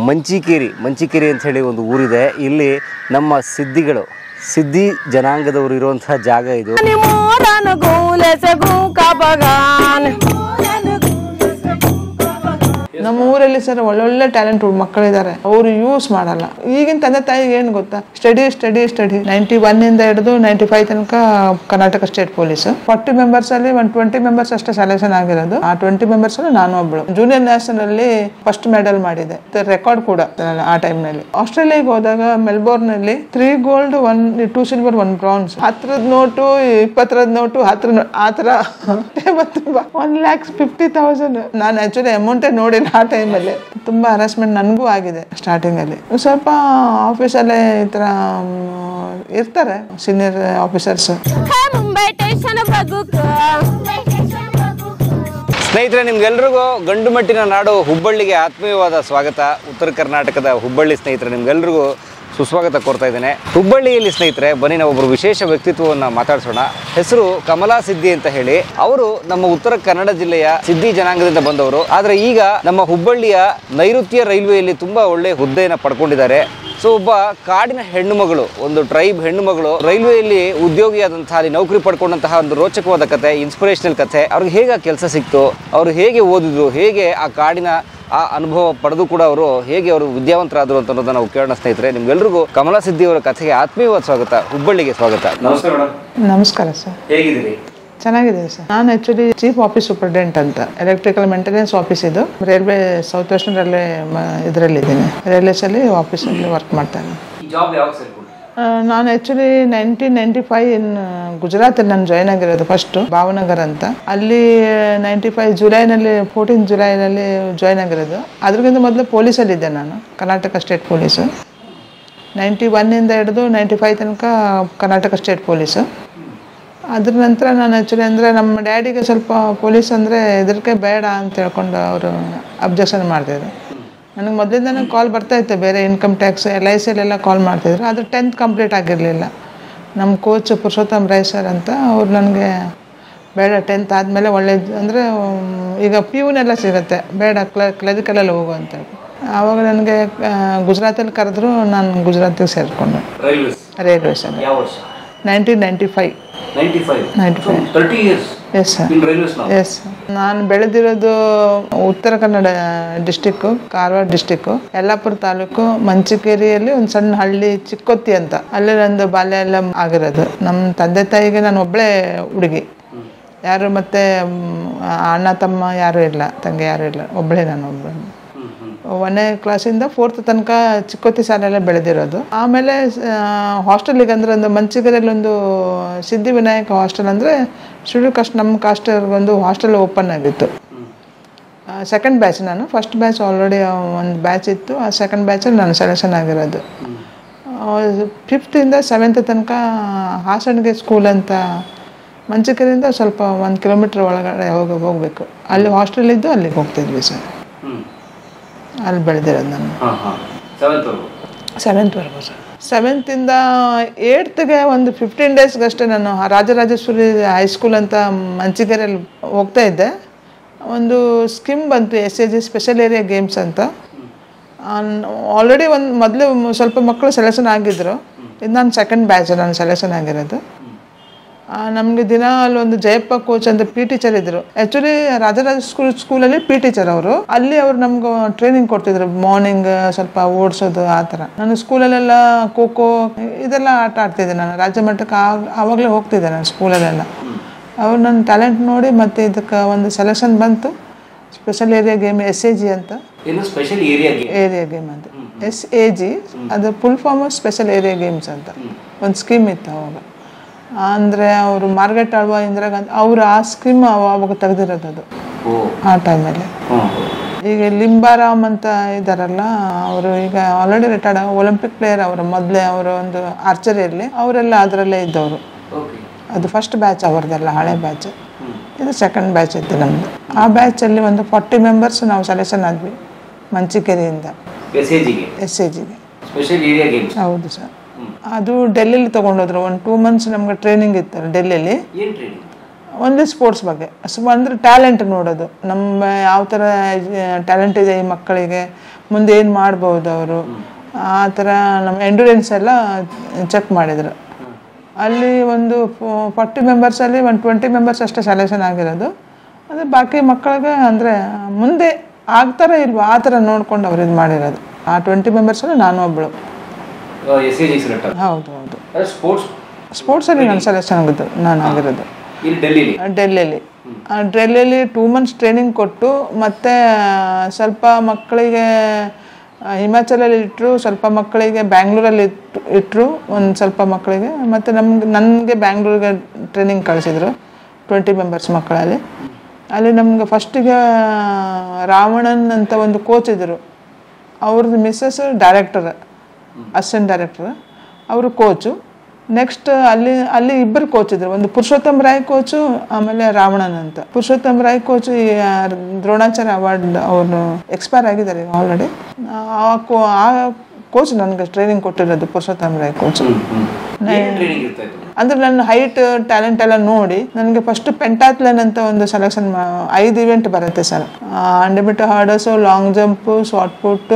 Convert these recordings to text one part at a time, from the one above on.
ಮಂಚಿಕೇರಿ ಅಂತ ಹೇಳಿ ಒಂದು ಊರಿದೆ. ಇಲ್ಲಿ ನಮ್ಮ ಸಿದ್ಧಿ ಜನಾಂಗದವರು ಇರುವಂತಹ ಜಾಗ ಇದು. ನಮ್ಮ ಊರಲ್ಲಿ ಸರ್ ಒಳ್ಳೊಳ್ಳೆ ಟ್ಯಾಲೆಂಟ್ ಮಕ್ಕಳಿದ್ದಾರೆ, ಅವರು ಯೂಸ್ ಮಾಡಲ್ಲ. ಈಗಿನ ತಂದೆ ತಾಯಿಗೆ ಏನು ಗೊತ್ತಾ, ಸ್ಟಡಿ 91 ಇಂದ ಹಿಡಿದು 95 ತನಕ ಕರ್ನಾಟಕ ಸ್ಟೇಟ್ ಪೊಲೀಸ್. 40 ಮೆಂಬರ್ಸ್ ಅಲ್ಲಿ 120 ಮೆಂಬರ್ಸ್ ಅಷ್ಟೇ ಸೆಲೆಕ್ಷನ್ ಆಗಿರೋದು. ಆ 20 ಮೆಂಬರ್ಸ್ ಅಲ್ಲಿ ನಾನು ಒಬ್ಳು. ಜೂನಿಯರ್ ನ್ಯಾಷನಲ್ ಅಲ್ಲಿ ಫಸ್ಟ್ ಮೆಡಲ್ ಮಾಡಿದೆ, ರೆಕಾರ್ಡ್ ಕೂಡ ಆ ಟೈಮ್ ನಲ್ಲಿ. ಆಸ್ಟ್ರೇಲಿಯಾಗೆ ಹೋದಾಗ ಮೆಲ್ಬೋರ್ನ್ ಅಲ್ಲಿ 3 gold 2 silver 1 bronze, 10 note 20 note 10 ಆ ತರ 1,50,000. ನಾನು ಆಕ್ಚುಲಿ ಅಮೌಂಟೇ ನೋಡಿಲ್ಲ ಆ ಟೈಮಲ್ಲಿ. ತುಂಬಾ ಹರಾಸ್ಮೆಂಟ್ ನನಗೂ ಆಗಿದೆ ಸ್ಟಾರ್ಟಿಂಗ್ ಅಲ್ಲಿ. ಸ್ವಲ್ಪ ಆಫೀಸಲ್ಲೇ ಈ ತರ ಇರ್ತಾರೆ ಸೀನಿಯರ್ ಆಫೀಸರ್ಸ್. ಸ್ನೇಹಿತರೆ, ನಿಮ್ಗೆಲ್ರಿಗೂ ಗಂಡು ಮೆಟ್ಟಿನ ನಾಡು ಹುಬ್ಬಳ್ಳಿಗೆ ಆತ್ಮೀಯವಾದ ಸ್ವಾಗತ. ಉತ್ತರ ಕರ್ನಾಟಕದ ಹುಬ್ಬಳ್ಳಿ ಸ್ನೇಹಿತರೆ, ನಿಮ್ಗೆಲ್ರಿಗೂ ಸುಸ್ವಾಗತ ಕೋರ್ತಾ ಇದ್ದೇನೆ. ಹುಬ್ಬಳ್ಳಿಯಲ್ಲಿ ಸ್ನೇಹಿತರೆ, ಬನ್ನಿ ನಾವು ಒಬ್ಬರು ವಿಶೇಷ ವ್ಯಕ್ತಿತ್ವವನ್ನು ಮಾತಾಡ್ಸೋಣ. ಹೆಸರು ಕಮಲಾ ಸಿದ್ದಿ ಅಂತ ಹೇಳಿ. ಅವರು ನಮ್ಮ ಉತ್ತರ ಕನ್ನಡ ಜಿಲ್ಲೆಯ ಸಿದ್ದಿ ಜನಾಂಗದಿಂದ ಬಂದವರು. ಆದರೆ ಈಗ ನಮ್ಮ ಹುಬ್ಬಳ್ಳಿಯ ನೈಋತ್ಯ ರೈಲ್ವೆಯಲ್ಲಿ ತುಂಬಾ ಒಳ್ಳೆ ಹುದ್ದೆಯನ್ನು ಪಡ್ಕೊಂಡಿದ್ದಾರೆ. ಸೊ ಒಬ್ಬ ಕಾಡಿನ ಹೆಣ್ಣು ಮಗಳು, ಒಂದು ಟ್ರೈಬ್ ಹೆಣ್ಣು ಮಗಳು ರೈಲ್ವೆಯಲ್ಲಿ ಉದ್ಯೋಗಿಯಾದಂತಹ, ಅಲ್ಲಿ ನೌಕರಿ ಪಡ್ಕೊಂಡಂತಹ ಒಂದು ರೋಚಕವಾದ ಕಥೆ, ಇನ್ಸ್ಪಿರೇಷನಲ್ ಕಥೆ. ಅವ್ರಿಗೆ ಹೇಗೆ ಕೆಲಸ ಸಿಕ್ತು, ಅವರು ಹೇಗೆ ಓದಿದ್ರು, ಹೇಗೆ ಆ ಕಾಡಿನ ಆ ಅನುಭವ ಪಡೆದು ಕೂಡ ಅವರು ವಿದ್ಯಾವಂತರಾದರು ಅಂತ ಅನ್ನೋದನ್ನ ನಾವು ಕೇಳೋಣ. ಸ್ನೇಹಿತರೆ, ನಿಮ್ಗೆಲ್ರಿಗೂ ಕಮಲಾ ಸಿದ್ದಿ ಅವರ ಕಥೆಗೆ ಆತ್ಮೀಯವಾದ ಸ್ವಾಗತ, ಹುಬ್ಬಳ್ಳಿಗೆ ಸ್ವಾಗತ. ನಮಸ್ಕಾರ ಮೇಡಮ್. ನಮಸ್ಕಾರ ಸರ್, ಹೇಗಿದ್ದೀರಿ? ಚೆನ್ನಾಗಿದೆ ಸರ್. ನಾನು ಆಕ್ಚುಲಿ ಚೀಫ್ ಆಫೀಸ್ ಸೂಪರ್ಡೆಂಟ್ ಅಂತ ಎಲೆಕ್ಟ್ರಿಕಲ್ ಮೇಂಟೆನೆನ್ಸ್ ಆಫೀಸ್, ಇದು ರೈಲ್ವೆ ಸೌತ್ ವೆಸ್ಟರ್ನ್ ರೈಲ್ವೆ ಇದರಲ್ಲಿ ಇದ್ದೀನಿ. ರೈಲ್ವೇಸ್ ಅಲ್ಲಿ ಆಫೀಸಲ್ಲಿ ವರ್ಕ್ ಮಾಡ್ತಾ ಇದ್ದೀನಿ. ನಾನು ಆಕ್ಚುಲಿ 1995 ಗುಜರಾತಲ್ಲಿ ನಾನು ಜಾಯ್ನ್ ಆಗಿರೋದು. ಫಸ್ಟ್ ಭಾವನಗರ್ ಅಂತ, ಅಲ್ಲಿ 95 ಜುಲೈನಲ್ಲಿ 14 ಜುಲೈನಲ್ಲಿ ಜಾಯ್ನ್ ಆಗಿರೋದು. ಅದ್ರಗಿಂತ ಮೊದಲು ಪೊಲೀಸಲ್ಲಿ ಇದ್ದೆ ನಾನು, ಕರ್ನಾಟಕ ಸ್ಟೇಟ್ ಪೊಲೀಸು. 91 ಇಂದ ಹಿಡಿದು 95 ತನಕ ಕರ್ನಾಟಕ ಸ್ಟೇಟ್ ಪೊಲೀಸು. ಅದ್ರ ನಂತರ ನಾನು ಆ್ಯಕ್ಚುಲಿ ಅಂದರೆ ನಮ್ಮ ಡ್ಯಾಡಿಗೆ ಸ್ವಲ್ಪ ಪೊಲೀಸ್ ಅಂದರೆ ಇದಕ್ಕೆ ಬೇಡ ಅಂತ ಹೇಳ್ಕೊಂಡು ಅವರು ಅಬ್ಜೆಕ್ಷನ್ ಮಾಡ್ತಿದ್ರು. ನನಗೆ ಮೊದಲಿಂದ ನನಗೆ ಕಾಲ್ ಬರ್ತಾಯಿತ್ತು, ಬೇರೆ ಇನ್ಕಮ್ ಟ್ಯಾಕ್ಸ್ LICಲೆಲ್ಲ ಕಾಲ್ ಮಾಡ್ತಿದ್ರು. ಅದು 10th ಕಂಪ್ಲೀಟ್ ಆಗಿರಲಿಲ್ಲ. ನಮ್ಮ ಕೋಚ್ ಪುರುಷೋತ್ತಮ್ ರೈ ಸರ್ ಅಂತ, ಅವ್ರು ನನಗೆ ಬೇಡ 10th ಆದಮೇಲೆ ಒಳ್ಳೇದು ಅಂದರೆ ಈಗ PUನೆಲ್ಲ ಸಿಗುತ್ತೆ, ಬೇಡ ಕ್ಲರಿಕಲಲ್ಲಿ ಹೋಗು ಅಂತ. ಆವಾಗ ನನಗೆ ಗುಜರಾತಲ್ಲಿ ಕರೆದ್ರು, ನಾನು ಗುಜರಾತಿಗೆ ಸೇರಿಕೊಂಡೆ ರೈಲ್ವೇಸಲ್ಲಿ 1995. Yes sir, S. ನಾನು ಬೆಳೆದಿರೋದು ಉತ್ತರ ಕನ್ನಡ ಡಿಸ್ಟಿಕ್ಕು, ಕಾರವಾರ ಡಿಸ್ಟಿಕ್ಕು, ಯಲ್ಲಾಪುರ ತಾಲೂಕು, ಮಂಚಿಕೇರಿಯಲ್ಲಿ ಒಂದು ಸಣ್ಣ ಹಳ್ಳಿ ಚಿಕ್ಕೊತ್ತಿ ಅಂತ, ಅಲ್ಲೇ ನಂದು ಬಾಲ್ಯ ಎಲ್ಲ ಆಗಿರೋದು. ನಮ್ಮ ತಂದೆ ತಾಯಿಗೆ ನಾನು ಒಬ್ಬಳೇ ಹುಡುಗಿ, ಯಾರು ಮತ್ತೆ ಅಣ್ಣ ತಮ್ಮ ಯಾರೂ ಇಲ್ಲ, ತಂಗಿ ಯಾರೂ ಇಲ್ಲ, ಒಬ್ಬಳೇ ನಾನು. 1ನೇ ಕ್ಲಾಸಿಂದ 4th ತನಕ ಚಿಕ್ಕೊತ್ತಿ ಶಾಲೆಯಲ್ಲೇ ಬೆಳೆದಿರೋದು. ಆಮೇಲೆ ಹಾಸ್ಟೆಲಿಗೆ ಅಂದರೆ ಒಂದು ಮಂಚಿಗೆರೆಯಲ್ಲಿ ಒಂದು ಸಿದ್ಧಿವಿನಾಯಕ ಹಾಸ್ಟೆಲ್ ಅಂದರೆ ಶೆಡ್ಯೂಲ್ ಕಾಸ್ಟ್, ನಮ್ಮ ಕಾಸ್ಟ್ಗೊಂದು ಹಾಸ್ಟೆಲ್ ಓಪನ್ ಆಗಿತ್ತು. ಸೆಕೆಂಡ್ ಬ್ಯಾಚ್ ನಾನು. ಫಸ್ಟ್ ಬ್ಯಾಚ್ ಆಲ್ರೆಡಿ ಒಂದು ಬ್ಯಾಚ್ ಇತ್ತು, ಆ ಸೆಕೆಂಡ್ ಬ್ಯಾಚಲ್ಲಿ ನಾನು ಸೆಲೆಕ್ಷನ್ ಆಗಿರೋದು. 5th ಇಂದ 7th ತನಕ ಹಾಸನಿಗೆ ಸ್ಕೂಲ್ ಅಂತ ಮಂಚಿಕೆರೆಯಿಂದ ಸ್ವಲ್ಪ 1 ಕಿಲೋಮೀಟ್ರ್ ಒಳಗಡೆ ಹೋಗಬೇಕು, ಅಲ್ಲಿ ಹಾಸ್ಟೆಲ್ ಇದ್ದು ಅಲ್ಲಿಗೆ ಹೋಗ್ತಿದ್ವಿ ಸರ್. ಅಲ್ಲಿ ಬೆಳೆದಿರೋದು ನಾನು 7th ವರೆಗೂ ಸರ್. 7th ಇಂದ 8th ಒಂದು 15 ಡೇಸ್ಗಷ್ಟೇ ನಾನು ರಾಜರಾಜೇಶ್ವರಿ ಹೈಸ್ಕೂಲ್ ಅಂತ ಮಂಚಿಕೆರೆಯಲ್ಲಿ ಹೋಗ್ತಾ ಇದ್ದೆ. ಒಂದು ಸ್ಕೀಮ್ ಬಂತು, SAG ಸ್ಪೆಷಲ್ ಏರಿಯಾ ಗೇಮ್ಸ್ ಅಂತ. ಆಲ್ರೆಡಿ ಮೊದಲು ಸ್ವಲ್ಪ ಮಕ್ಕಳು ಸೆಲೆಕ್ಷನ್ ಆಗಿದ್ದರು. ಇದು ನಾನು ಸೆಕೆಂಡ್ ಬ್ಯಾಚ್ ನಾನು ಸೆಲೆಕ್ಷನ್ ಆಗಿರೋದು. ನಮಗೆ ದಿನ ಅಲ್ಲಿ ಒಂದು ಜಯಪ್ಪ ಕೋಚ್ ಅಂತ ಪಿ ಟೀಚರ್ ಇದ್ರು. ಆ್ಯಕ್ಚುಲಿ ರಾಜರಾಜ ಸ್ಕೂಲಲ್ಲಿ ಪಿ ಟೀಚರ್ ಅವರು. ಅಲ್ಲಿ ಅವರು ನಮ್ಗೆ ಟ್ರೈನಿಂಗ್ ಕೊಡ್ತಿದ್ರು, ಮಾರ್ನಿಂಗ್ ಸ್ವಲ್ಪ ಓಡಿಸೋದು ಆ ಥರ. ನಾನು ಸ್ಕೂಲಲ್ಲೆಲ್ಲ ಖೋ ಇದೆಲ್ಲ ಆಟ ಆಡ್ತಿದ್ದೆ. ನಾನು ರಾಜ್ಯ ಮಟ್ಟಕ್ಕೆ ಆವಾಗಲೇ ಹೋಗ್ತಿದ್ದೆ ನಾನು ಸ್ಕೂಲಲ್ಲೆಲ್ಲ. ಅವ್ರು ನನ್ನ ಟ್ಯಾಲೆಂಟ್ ನೋಡಿ ಮತ್ತೆ ಇದಕ್ಕೆ ಒಂದು ಸೆಲೆಕ್ಷನ್ ಬಂತು, ಸ್ಪೆಷಲ್ ಏರಿಯಾ ಗೇಮ್ SAG ಅಂತ. ಏರಿಯಾ ಗೇಮ್ ಅಂತ SAG, ಅದು full form special area games ಅಂತ ಒಂದು ಸ್ಕೀಮ್ ಇತ್ತು ಅವಾಗ. ಅಂದರೆ ಅವರು ಮಾರ್ಗೆಟ್ ಆಳ್ವ ಇಂದಿರಾ ಗಾಂಧಿ ಅವರು ಆ ಸ್ಕೀಮ್ ಅವಾಗ ತೆಗೆದಿರೋದು ಅದು ಆ ಟೈಮಲ್ಲಿ. ಈಗ ಲಿಂಬಾರಾಮ್ ಅಂತ ಇದ್ದಾರಲ್ಲ, ಅವರು ಈಗ ಆಲ್ರೆಡಿ ರಿಟೈರ್ಡ್ ಒಲಿಂಪಿಕ್ ಪ್ಲೇಯರ್. ಅವರು ಮೊದಲೇ ಅವರು ಒಂದು ಆರ್ಚರಿಯಲ್ಲಿ ಅವರೆಲ್ಲ ಅದರಲ್ಲೇ ಇದ್ದವರು. ಅದು ಫಸ್ಟ್ ಬ್ಯಾಚ್ ಅವ್ರದ್ದೆಲ್ಲ, ಹಳೆ ಬ್ಯಾಚ್. ಇದು ಸೆಕೆಂಡ್ ಬ್ಯಾಚ್ ಇತ್ತು ನಮ್ಮದು. ಆ ಬ್ಯಾಚಲ್ಲಿ ಒಂದು 40 ಮೆಂಬರ್ಸ್ ನಾವು ಸೆಲೆಕ್ಷನ್ ಆದ್ವಿ ಮಂಚಿಕೆರೆಯಿಂದ SAGಗೆ. ಹೌದು ಸರ್. ಅದು ಡೆಲ್ಲಿಲಿ ತೊಗೊಂಡೋದ್ರು. ಒಂದು 2 months ನಮ್ಗೆ ಟ್ರೈನಿಂಗ್ ಇತ್ತು ಡೆಲ್ಲಿಲಿ. ಒಂದೇ ಸ್ಪೋರ್ಟ್ಸ್ ಬಗ್ಗೆ ಅಂದರೆ ಟ್ಯಾಲೆಂಟ್ ನೋಡೋದು, ನಮ್ಮ ಯಾವ ಥರ ಟ್ಯಾಲೆಂಟ್ ಇದೆ ಈ ಮಕ್ಕಳಿಗೆ, ಮುಂದೆ ಏನು ಮಾಡ್ಬೋದು ಅವರು, ಆ ಥರ ನಮ್ಮ ಎಂಡ್ಯೂರೆನ್ಸ್ ಎಲ್ಲ ಚೆಕ್ ಮಾಡಿದರು. ಅಲ್ಲಿ ಒಂದು 40 ಮೆಂಬರ್ಸಲ್ಲಿ ಒಂದು 20 ಮೆಂಬರ್ಸ್ ಅಷ್ಟೇ ಸೆಲೆಕ್ಷನ್ ಆಗಿರೋದು. ಅಂದರೆ ಬಾಕಿ ಮಕ್ಕಳಿಗೆ ಅಂದರೆ ಮುಂದೆ ಆಗ್ತಾರ ಇಲ್ವಾ ಆ ಥರ ನೋಡ್ಕೊಂಡು ಅವ್ರು ಇದು ಮಾಡಿರೋದು. ಆ 20 ಮೆಂಬರ್ಸಲ್ಲಿ ನಾನು ಒಬ್ಬಳು. ಹೌದು ಹೌದು, ಸ್ಪೋರ್ಟ್ಸಲ್ಲಿ ನಾನು ಸೆಲೆಕ್ಷನ್ ಆಗಿದ್ದು ನಾನು ಆಗಿರೋದು ಡೆಲ್ಲಿಯಲ್ಲಿ. ಡೆಲ್ಲಿಯಲ್ಲಿ 2 months ಟ್ರೈನಿಂಗ್ ಕೊಟ್ಟು ಮತ್ತೆ ಸ್ವಲ್ಪ ಮಕ್ಕಳಿಗೆ ಹಿಮಾಚಲಲ್ಲಿ ಇಟ್ಟರು, ಸ್ವಲ್ಪ ಮಕ್ಕಳಿಗೆ ಬ್ಯಾಂಗ್ಳೂರಲ್ಲಿ ಇಟ್ಟರು, ಒಂದು ಸ್ವಲ್ಪ ಮಕ್ಕಳಿಗೆ ಮತ್ತು ನನಗೆ ಬ್ಯಾಂಗ್ಳೂರಿಗೆ ಟ್ರೈನಿಂಗ್ ಕಳಿಸಿದ್ರು 20 ಮೆಂಬರ್ಸ್ ಮಕ್ಕಳಲ್ಲಿ. ಅಲ್ಲಿ ನಮ್ಗೆ ಫಸ್ಟಿಗೆ ರಾವಣನ್ ಅಂತ ಒಂದು ಕೋಚ್ ಇದ್ದರು, ಅವ್ರದ್ದು ಮಿಸ್ಸಸ್ ಡೈರೆಕ್ಟರ್, ಅಸಿಸ್ಟೆಂಟ್ ಡೈರೆಕ್ಟರ್, ಅವರು ಕೋಚು. ನೆಕ್ಸ್ಟ್ ಅಲ್ಲಿ ಇಬ್ಬರು ಕೋಚ್ ಇದ್ರು, ಒಂದು ಪುರುಷೋತ್ತಮ್ ರಾಯ್ ಕೋಚು, ಆಮೇಲೆ ರಾವಣನ್ ಅಂತ. ಪುರುಷೋತ್ತಮ್ ರಾಯ್ ಕೋಚು ಈ ದ್ರೋಣಾಚಾರ್ಯ ಅವಾರ್ಡ್ ಅವರು ಎಕ್ಸ್ಪೈರ್ ಆಗಿದ್ದಾರೆ ಆಲ್ರೆಡಿ. ಆ ಕೋಚ್ ನನಗೆ ಟ್ರೈನಿಂಗ್ ಕೊಟ್ಟಿರೋದು ಪುರುಷೋತ್ತಮ್ ರಾಯ್ ಕೋಚ್. ಅಂದ್ರೆ ನನ್ನ ಹೈಟ್ ಟ್ಯಾಲೆಂಟ್ ಎಲ್ಲ ನೋಡಿ ನನಗೆ ಫಸ್ಟ್ ಪೆಂಟಾಥ್ಲನ್ ಅಂತ ಒಂದು ಸೆಲೆಕ್ಷನ್ 5 ಇವೆಂಟ್ ಬರುತ್ತೆ sir. 100 metre hurdles, long jump, shot put,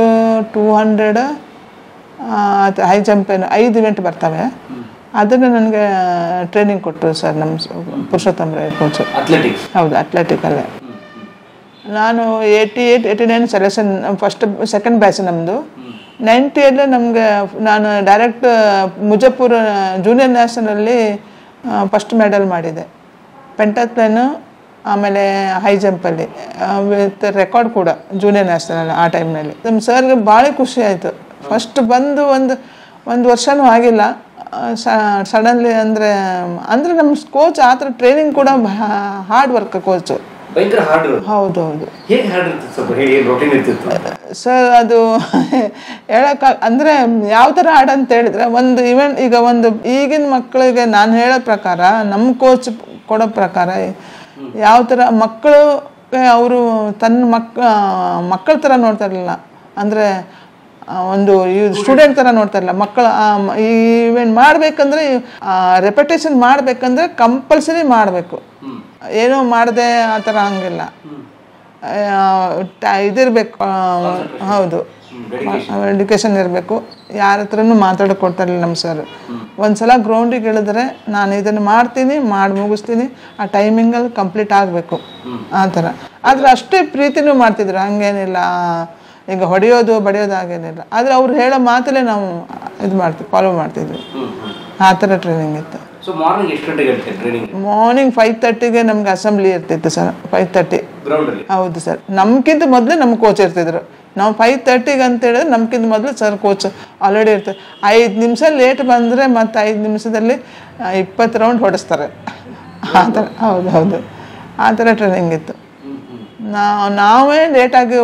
200 high jump, 5 event ಬರ್ತವೆ. ಅದನ್ನು ನನಗೆ ಟ್ರೈನಿಂಗ್ ಕೊಟ್ಟರು ಸರ್ ನಮ್ಮ ಪುರುಷೋತ್ತಮ್ ರಾಯ್ ಕೋಚ್. ಹೌದು, ಅಥ್ಲೆಟಿಕಲ್ಲೇ. ನಾನು 88, 89 ಸೆಲೆಕ್ಷನ್ ಸೆಕೆಂಡ್ ಬ್ಯಾಚ್ ನಮ್ಮದು. 90 ನಮಗೆ ನಾನು ಡೈರೆಕ್ಟ್ ಮುಜಫ್ಫರ್ ಜೂನಿಯರ್ ನ್ಯಾಷನಲ್ಲಿ ಫಸ್ಟ್ ಮೆಡಲ್ ಮಾಡಿದೆ, ಪೆಂಟಾಥ್ಲನ್ನು ಆಮೇಲೆ ಹೈ ಜಂಪಲ್ಲಿ ವಿತ್ ರೆಕಾರ್ಡ್ ಕೂಡ ಜೂನಿಯರ್ ನ್ಯಾಷನಲ್ ಆ ಟೈಮ್ನಲ್ಲಿ. ನಮ್ಮ ಸರ್ಗೆ ಭಾಳ ಖುಷಿ ಆಯಿತು. ಫಸ್ಟ್ ಬಂದು ಒಂದು ವರ್ಷವೂ ಆಗಿಲ್ಲ, ಸಡನ್ಲಿ ಅಂದರೆ ನಮ್ಮ ಕೋಚ್ ಆ ಥರ ಟ್ರೈನಿಂಗ್ ಕೂಡ ಹಾರ್ಡ್ ವರ್ಕ್ ಕೋಚು. ಹೌದು ಹೌದು ಸರ್, ಅದು ಹೇಳೋಕ್ಕ ಅಂದರೆ ಯಾವ ಥರ ಹಾಡು ಅಂತ ಹೇಳಿದ್ರೆ, ಒಂದು ಇವೆಂಟ್ ಈಗ ಒಂದು ಈಗಿನ ಮಕ್ಕಳಿಗೆ ನಾನು ಹೇಳೋ ಪ್ರಕಾರ, ನಮ್ಮ ಕೋಚ್ ಕೊಡೋ ಪ್ರಕಾರ ಯಾವ ಥರ ಮಕ್ಕಳು ಅವರು ತನ್ನ ಮಕ್ಕಳ ಥರ ನೋಡ್ತಾ ಇರಲಿಲ್ಲ, ಅಂದರೆ ಒಂದು ಸ್ಟೂಡೆಂಟ್ ಥರ ನೋಡ್ತಾ ಇರಲಿಲ್ಲ. ಮಕ್ಕಳು ಈ ಇವೆಂಟ್ ಮಾಡಬೇಕಂದ್ರೆ ರೆಪಿಟೇಷನ್ ಮಾಡಬೇಕಂದ್ರೆ ಕಂಪಲ್ಸರಿ ಮಾಡಬೇಕು, ಏನೋ ಮಾಡದೆ ಆ ಥರ ಹಂಗಿಲ್ಲ, ಇದಿರಬೇಕು. ಹೌದು, ಡೆಡಿಕೇಶನ್ ಇರಬೇಕು. ಯಾರ ಹತ್ರನೂ ಮಾತಾಡೋಕೊಡ್ತಾರಿಲ್ಲ ನಮ್ಮ ಸರ್. ಒಂದ್ಸಲ ಗ್ರೌಂಡಿಗೆ ಇಳಿದ್ರೆ ನಾನು ಇದನ್ನು ಮಾಡ್ತೀನಿ, ಮಾಡಿ ಮುಗಿಸ್ತೀನಿ, ಆ ಟೈಮಿಂಗಲ್ಲಿ ಕಂಪ್ಲೀಟ್ ಆಗಬೇಕು ಆ ಥರ. ಆದರೆ ಅಷ್ಟೇ ಪ್ರೀತಿನೂ ಮಾಡ್ತಿದ್ರು, ಹಂಗೇನಿಲ್ಲ ಈಗ ಹೊಡೆಯೋದು ಬಡಿಯೋದು ಹಾಗೇನಿಲ್ಲ. ಆದರೆ ಅವ್ರು ಹೇಳೋ ಮಾತಲ್ಲೇ ನಾವು ಇದು ಫಾಲೋ ಮಾಡ್ತಿದ್ವಿ. ಆ ಥರ ಟ್ರೈನಿಂಗ್ ಇತ್ತು. ಮಾರ್ನಿಂಗ್ 5:30ಗೆ ನಮ್ಗೆ ಅಸೆಂಬ್ಲಿ ಇರ್ತಿತ್ತು ಸರ್. 5:30. ಹೌದು ಸರ್, ನಮ್ಗಿಂತ ಮೊದಲೇ ನಮ್ಮ ಕೋಚ್ ಇರ್ತಿದ್ರು. ನಾವು 5:30ಗೆ ಅಂತ ಹೇಳಿದ್ರೆ ನಮ್ಗಿಂತ ಮೊದಲು ಸರ್ ಕೋಚ್ ಆಲ್ರೆಡಿ ಇರ್ತಾರೆ. 5 ನಿಮಿಷ ಲೇಟ್ ಬಂದರೆ ಮತ್ತು 5 ನಿಮಿಷದಲ್ಲಿ 20 ರೌಂಡ್ ಹೊಡೆಸ್ತಾರೆ ಆ ಥರ. ಹೌದು ಹೌದು, ಆ ಥರ ಟ್ರೈನಿಂಗ್ ಇತ್ತು. ನಾವೇ ಲೇಟಾಗಿ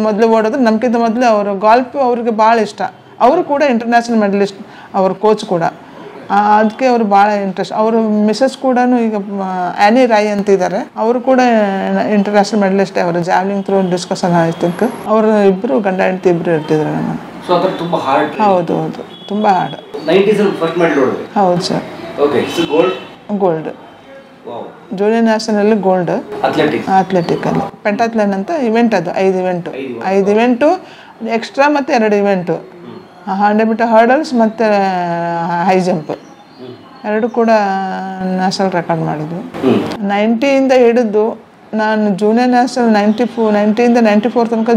ಮೊದಲು ಓಡೋದು. ನಮ್ಗಿಂತ ಮೊದಲು ಅವರು ಗಾಲ್ಫ್ ಅವ್ರಿಗೆ ಭಾಳ ಇಷ್ಟ. ಅವರು ಕೂಡ ಇಂಟರ್ನ್ಯಾಷನಲ್ ಮೆಡಲಿಸ್ಟ್, ಅವ್ರ ಕೋಚ್ ಕೂಡ. ಅದಕ್ಕೆ ಅವರು ಭಾಳ ಇಂಟ್ರೆಸ್ಟ್. ಅವರು ಮಿಸ್ಸಸ್ ಕೂಡ ಈಗ ಆ್ಯನಿ ರಾಯ್ ಅಂತಿದ್ದಾರೆ, ಅವರು ಕೂಡ ಇಂಟರ್ನ್ಯಾಷನಲ್ ಮೆಡಲಿಸ್ಟ್. ಅವರು ಜಾವ್ಲಿಂಗ್ ಥ್ರೋ ಡಿಸ್ಕಷನ್ ಆಯ್ತು. ಅವರು ಇಬ್ಬರು ಗಂಡ ಹೆಂಡತಿ ಇಬ್ಬರು ಇರ್ತಿದ್ರು ನಮ್ಮ. ಹೌದು ಹೌದು, ತುಂಬ ಹಾರ್ಡ್. ಹೌದು sir, gold junior national gold ಅಥ್ಲೆಟಿಕಲ್ಲಿ. ಪೆಂಟಾಥ್ಲನ್ ಅಂತ ಇವೆಂಟ್, ಅದು 5 ಇವೆಂಟು ಎಕ್ಸ್ಟ್ರಾ ಮತ್ತು 2 ಇವೆಂಟು, 100 ಮೀಟರ್ ಹರ್ಡಲ್ಸ್ ಮತ್ತು ಹೈ ಜಂಪ್, 2 ಕೂಡ ನ್ಯಾಷನಲ್ ರೆಕಾರ್ಡ್ ಮಾಡಿದ್ವಿ. 90ಯಿಂದ ಹಿಡಿದು ನಾನು ಜೂನಿಯರ್ ನ್ಯಾಷನಲ್ 90ಯಿಂದ 94 ತನಕ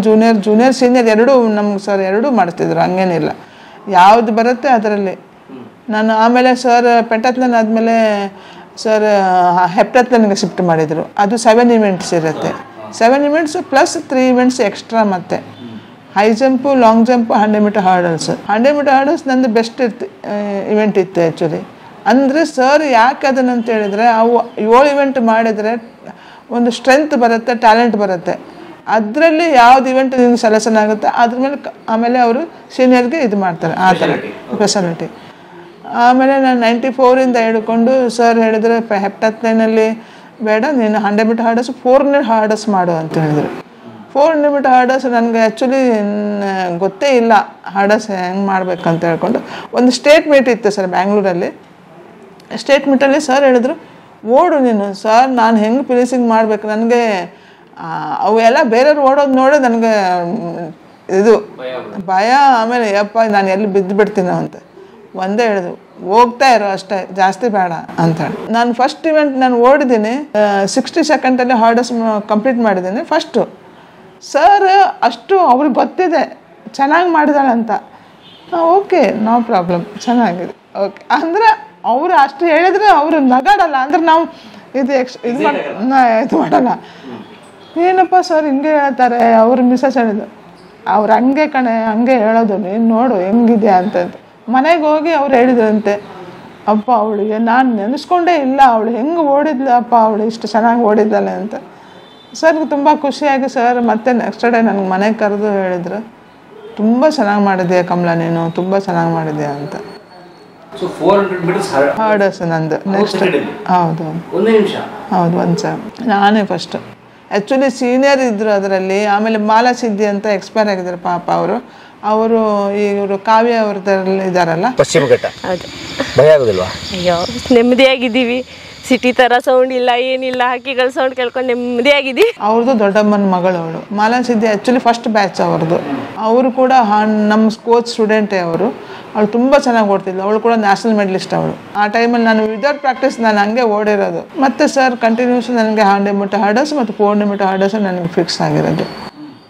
ಜೂನಿಯರ್ ಸೀನಿಯರ್ ಎರಡೂ ನಮ್ಗೆ ಸರ್ ಎರಡೂ ಮಾಡ್ತಿದ್ರು, ಹಂಗೇನಿಲ್ಲ. ಯಾವುದು ಬರುತ್ತೆ ಅದರಲ್ಲಿ ನಾನು. ಆಮೇಲೆ ಸರ್ ಪೆಂಟಾಥ್ಲನ್ ಆದಮೇಲೆ ಸರ್ ಹೆಪ್ಟಾಥ್ಲನ್ಗೆ ಶಿಫ್ಟ್ ಮಾಡಿದರು. ಅದು 7 ಇವೆಂಟ್ಸ್ ಇರುತ್ತೆ. 7 ಇವೆಂಟ್ಸ್ ಪ್ಲಸ್ 3 ಇವೆಂಟ್ಸ್ ಎಕ್ಸ್ಟ್ರಾ. ಮತ್ತು high jump, long jump, 100 metre hurdles. 100 metre hurdles ನಂದು ಬೆಸ್ಟ್ ಇವೆಂಟ್ ಇತ್ತು ಆ್ಯಕ್ಚುಲಿ. ಅಂದರೆ ಸರ್ ಯಾಕೆ ಅದನ್ನಂತ ಹೇಳಿದರೆ, ಅವು 7 ಇವೆಂಟ್ ಮಾಡಿದರೆ ಒಂದು ಸ್ಟ್ರೆಂತ್ ಬರುತ್ತೆ, ಟ್ಯಾಲೆಂಟ್ ಬರುತ್ತೆ. ಅದರಲ್ಲಿ ಯಾವ್ದು ಇವೆಂಟ್ ನಿಮ್ಗೆ ಸೆಲೆಕ್ಷನ್ ಆಗುತ್ತೆ ಅದ್ರ ಮೇಲೆ ಆಮೇಲೆ ಅವರು ಸೀನಿಯರ್ಗೆ ಇದು ಮಾಡ್ತಾರೆ, ಆ ಥರ ಸ್ಪೆಷಾಲಿಟಿ. ಆಮೇಲೆ ನಾನು 94ರಿಂದ ಹಿಡ್ಕೊಂಡು ಸರ್ ಹೇಳಿದರೆ ಹೆಪ್ಟಾಥ್ಲೈನಲ್ಲಿ ಬೇಡ, ನೀನು 100 ಮೀಟರ್ ಹರ್ಡರ್ಸ್ 400 ಹರ್ಡರ್ಸ್ ಮಾಡು ಅಂತ ಹೇಳಿದರು. 400 ಮೀಟರ್ ಹರ್ಡರ್ಸ್ ನನಗೆ ಆ್ಯಕ್ಚುಲಿ ಗೊತ್ತೇ ಇಲ್ಲ ಹರ್ಡರ್ಸ್ ಹೆಂಗೆ ಮಾಡ್ಬೇಕಂತ ಹೇಳ್ಕೊಂಡು. ಒಂದು ಸ್ಟೇಟ್ ಮೀಟ್ ಇತ್ತು ಸರ್ ಬ್ಯಾಂಗ್ಳೂರಲ್ಲಿ. ಸ್ಟೇಟ್ ಮೀಟಲ್ಲಿ ಸರ್ ಹೇಳಿದ್ರು ಓಡು ನೀನು. ಸರ್ ನಾನು ಹೆಂಗೆ ಫಿನಿಶಿಂಗ್ ಮಾಡಬೇಕು, ನನಗೆ ಅವೆಲ್ಲ ಬೇರೆಯವ್ರು ಓಡೋದು ನೋಡಿ ನನಗೆ ಇದು ಭಯ. ಆಮೇಲೆ ಯಪ್ಪ ನಾನು ಎಲ್ಲಿ ಬಿದ್ದು ಬಿಡ್ತೀನೋ ಅಂತ ಒಂದೇ ಹೇಳಿದ್ರು, ಹೋಗ್ತಾ ಇರೋ ಅಷ್ಟೇ, ಜಾಸ್ತಿ ಬೇಡ ಅಂತೇಳಿ. ನಾನು ಫಸ್ಟ್ ಇವೆಂಟ್ ನಾನು ಓಡಿದ್ದೀನಿ, 60 ಸೆಕೆಂಡಲ್ಲಿ ಹಾರ್ಡಸ್ ಕಂಪ್ಲೀಟ್ ಮಾಡಿದ್ದೀನಿ ಫಸ್ಟು. ಸರ್ ಅಷ್ಟು ಅವ್ರಿಗೆ ಗೊತ್ತಿದೆ ಚೆನ್ನಾಗಿ ಮಾಡಿದಾಳಂತ. ಓಕೆ, ನೋ ಪ್ರಾಬ್ಲಮ್, ಚೆನ್ನಾಗಿದೆ, ಓಕೆ ಅಂದರೆ ಅವರು ಅಷ್ಟು ಹೇಳಿದ್ರೆ ಅವರು ನಗಾಡಲ್ಲ. ಅಂದ್ರೆ ನಾವು ಇದು ಮಾಡಲ್ಲ. ಏನಪ್ಪ ಸರ್ ಹಿಂಗೆ ಹೇಳ್ತಾರೆ, ಅವ್ರು ಮಿಸಸ್ ಹೇಳಿದ್ರು, ಅವ್ರು ಹಂಗೆ ಕಣೆ ಹಂಗೆ ಹೇಳೋದು, ನೀನು ನೋಡು ಹೆಂಗಿದೆ ಅಂತಂದು. ಮನೆಗೆ ಹೋಗಿ ಅವ್ರು ಹೇಳಿದ್ರಂತೆ, ಅಪ್ಪ ಅವಳಿಗೆ ನಾನು ನೆನೆಸ್ಕೊಂಡೇ ಇಲ್ಲ, ಅವಳು ಹೆಂಗೆ ಓಡಿದ್ಲಪ್ಪ, ಅವಳು ಇಷ್ಟು ಚೆನ್ನಾಗಿ ಓಡಿದ್ದಾಳೆ ಅಂತ. ಸರ್ಗೆ ತುಂಬ ಖುಷಿಯಾಗಿ ಸರ್ ಮತ್ತೆ ನೆಕ್ಸ್ಟ್ ಡೇ ನನಗೆ ಮನೆಗೆ ಕರೆದು ಹೇಳಿದ್ರು, ತುಂಬ ಚೆನ್ನಾಗಿ ಮಾಡಿದ್ಯಾ ಕಮಲ, ನೀನು ತುಂಬ ಚೆನ್ನಾಗಿ ಮಾಡಿದ್ಯಾ ಅಂತ. ಹಾರ್ಡಸ್ ನಂದು ನೆಕ್ಸ್ಟ್. ಹೌದು ಹೌದು, ಒಂದು ಸರ್ ನಾನೇ ಫಸ್ಟು. ಆ್ಯಕ್ಚುಲಿ ಸೀನಿಯರ್ ಇದ್ದರು ಅದರಲ್ಲಿ. ಆಮೇಲೆ ಮಾಲಾ ಸಿದ್ದಿ ಅಂತ ಎಕ್ಸ್ಪೈರ್ ಆಗಿದ್ದಾರೆ ಪಾಪ ಅವರು ಇವರು ಕಾವ್ಯ ಅವ್ರದ್ರಲ್ಲಿ ಇದ್ದಾರಲ್ಲ, ಪಶ್ಚಿಮ ಘಟ್ಟ. ಭಯ ಆಗೋದಿಲ್ವಾ? ಅಯ್ಯೋ ನೆಮ್ಮದಿಯಾಗಿದ್ದೀವಿ, ಸಿಟಿ ಥರ ಸೌಂಡ್ ಇಲ್ಲ ಏನಿಲ್ಲ, ಹಕ್ಕಿಗಳ ಸೌಂಡ್ ಕೇಳ್ಕೊಂಡು ನೆಮ್ಮದಿಯಾಗಿದ್ದೀವಿ. ಅವ್ರದ್ದು ದೊಡ್ಡಮ್ಮನ ಮಗಳು ಅವಳು. ಮಾಲಾ ಸಿದ್ದಿ ಆ್ಯಕ್ಚುಲಿ ಫಸ್ಟ್ ಬ್ಯಾಚ್ ಅವ್ರದ್ದು. ಅವರು ಕೂಡ ನಮ್ಮ ಕೋಚ್ ಸ್ಟೂಡೆಂಟೇ ಅವರು. ಅವಳು ತುಂಬ ಚೆನ್ನಾಗಿ ಓಡ್ತಿದ್ಲು. ಅವಳು ಕೂಡ ನ್ಯಾಷನಲ್ ಮೆಡಲಿಸ್ಟ್ ಅವಳು. ಆ ಟೈಮಲ್ಲಿ ನಾನು ವಿದೌಟ್ ಪ್ರಾಕ್ಟೀಸ್ ನಾನು ಹಂಗೆ ಓಡಿರೋದು. ಮತ್ತು ಸರ್ ಕಂಟಿನ್ಯೂಸ್ ನನಗೆ 100 ಮೀಟರ್ ಹಾರ್ಡಸ್ ಮತ್ತು 400 ಮೀಟರ್ ಹಾರ್ಡಸ್ ನನಗೆ ಫಿಕ್ಸ್ ಆಗಿರೋದು.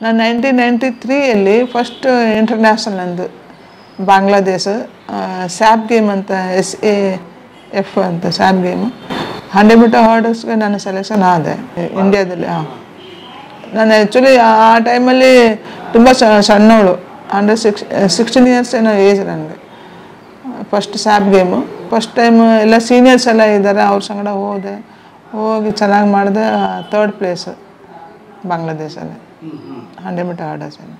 ನಾನು 1993 ಫಸ್ಟ್ ಇಂಟರ್ನ್ಯಾಷನಲ್ ನಂದು ಬಾಂಗ್ಲಾದೇಶ ಸ್ಯಾಪ್ ಗೇಮ್ ಅಂತ, SAF ಅಂತ ಸ್ಯಾಪ್ ಗೇಮು. 100 ಮೀಟರ್ ಹಾರ್ಡಸ್ಗೆ ನಾನು ಸೆಲೆಕ್ಷನ್ ಆದೆ ಇಂಡಿಯಾದಲ್ಲಿ. ನಾನು ಆ್ಯಕ್ಚುಲಿ ಆ ಟೈಮಲ್ಲಿ ತುಂಬ ಸಣ್ಣವಳು, 16 ಇಯರ್ಸ್ ಏನೋ ಏಜ್ ನನಗೆ. First sap game first time ಎಲ್ಲ ಸೀನಿಯರ್ಸ್ ಎಲ್ಲ ಇದ್ದಾರೆ, ಅವ್ರ ಸಂಗಡ ಹೋಗಿ ಚೆನ್ನಾಗಿ ಮಾಡಿದೆ. 3rd place ಬಾಂಗ್ಲಾದೇಶಲ್ಲಿ 100 metre ಹಾರ್ಡಸಲ್ಲಿ.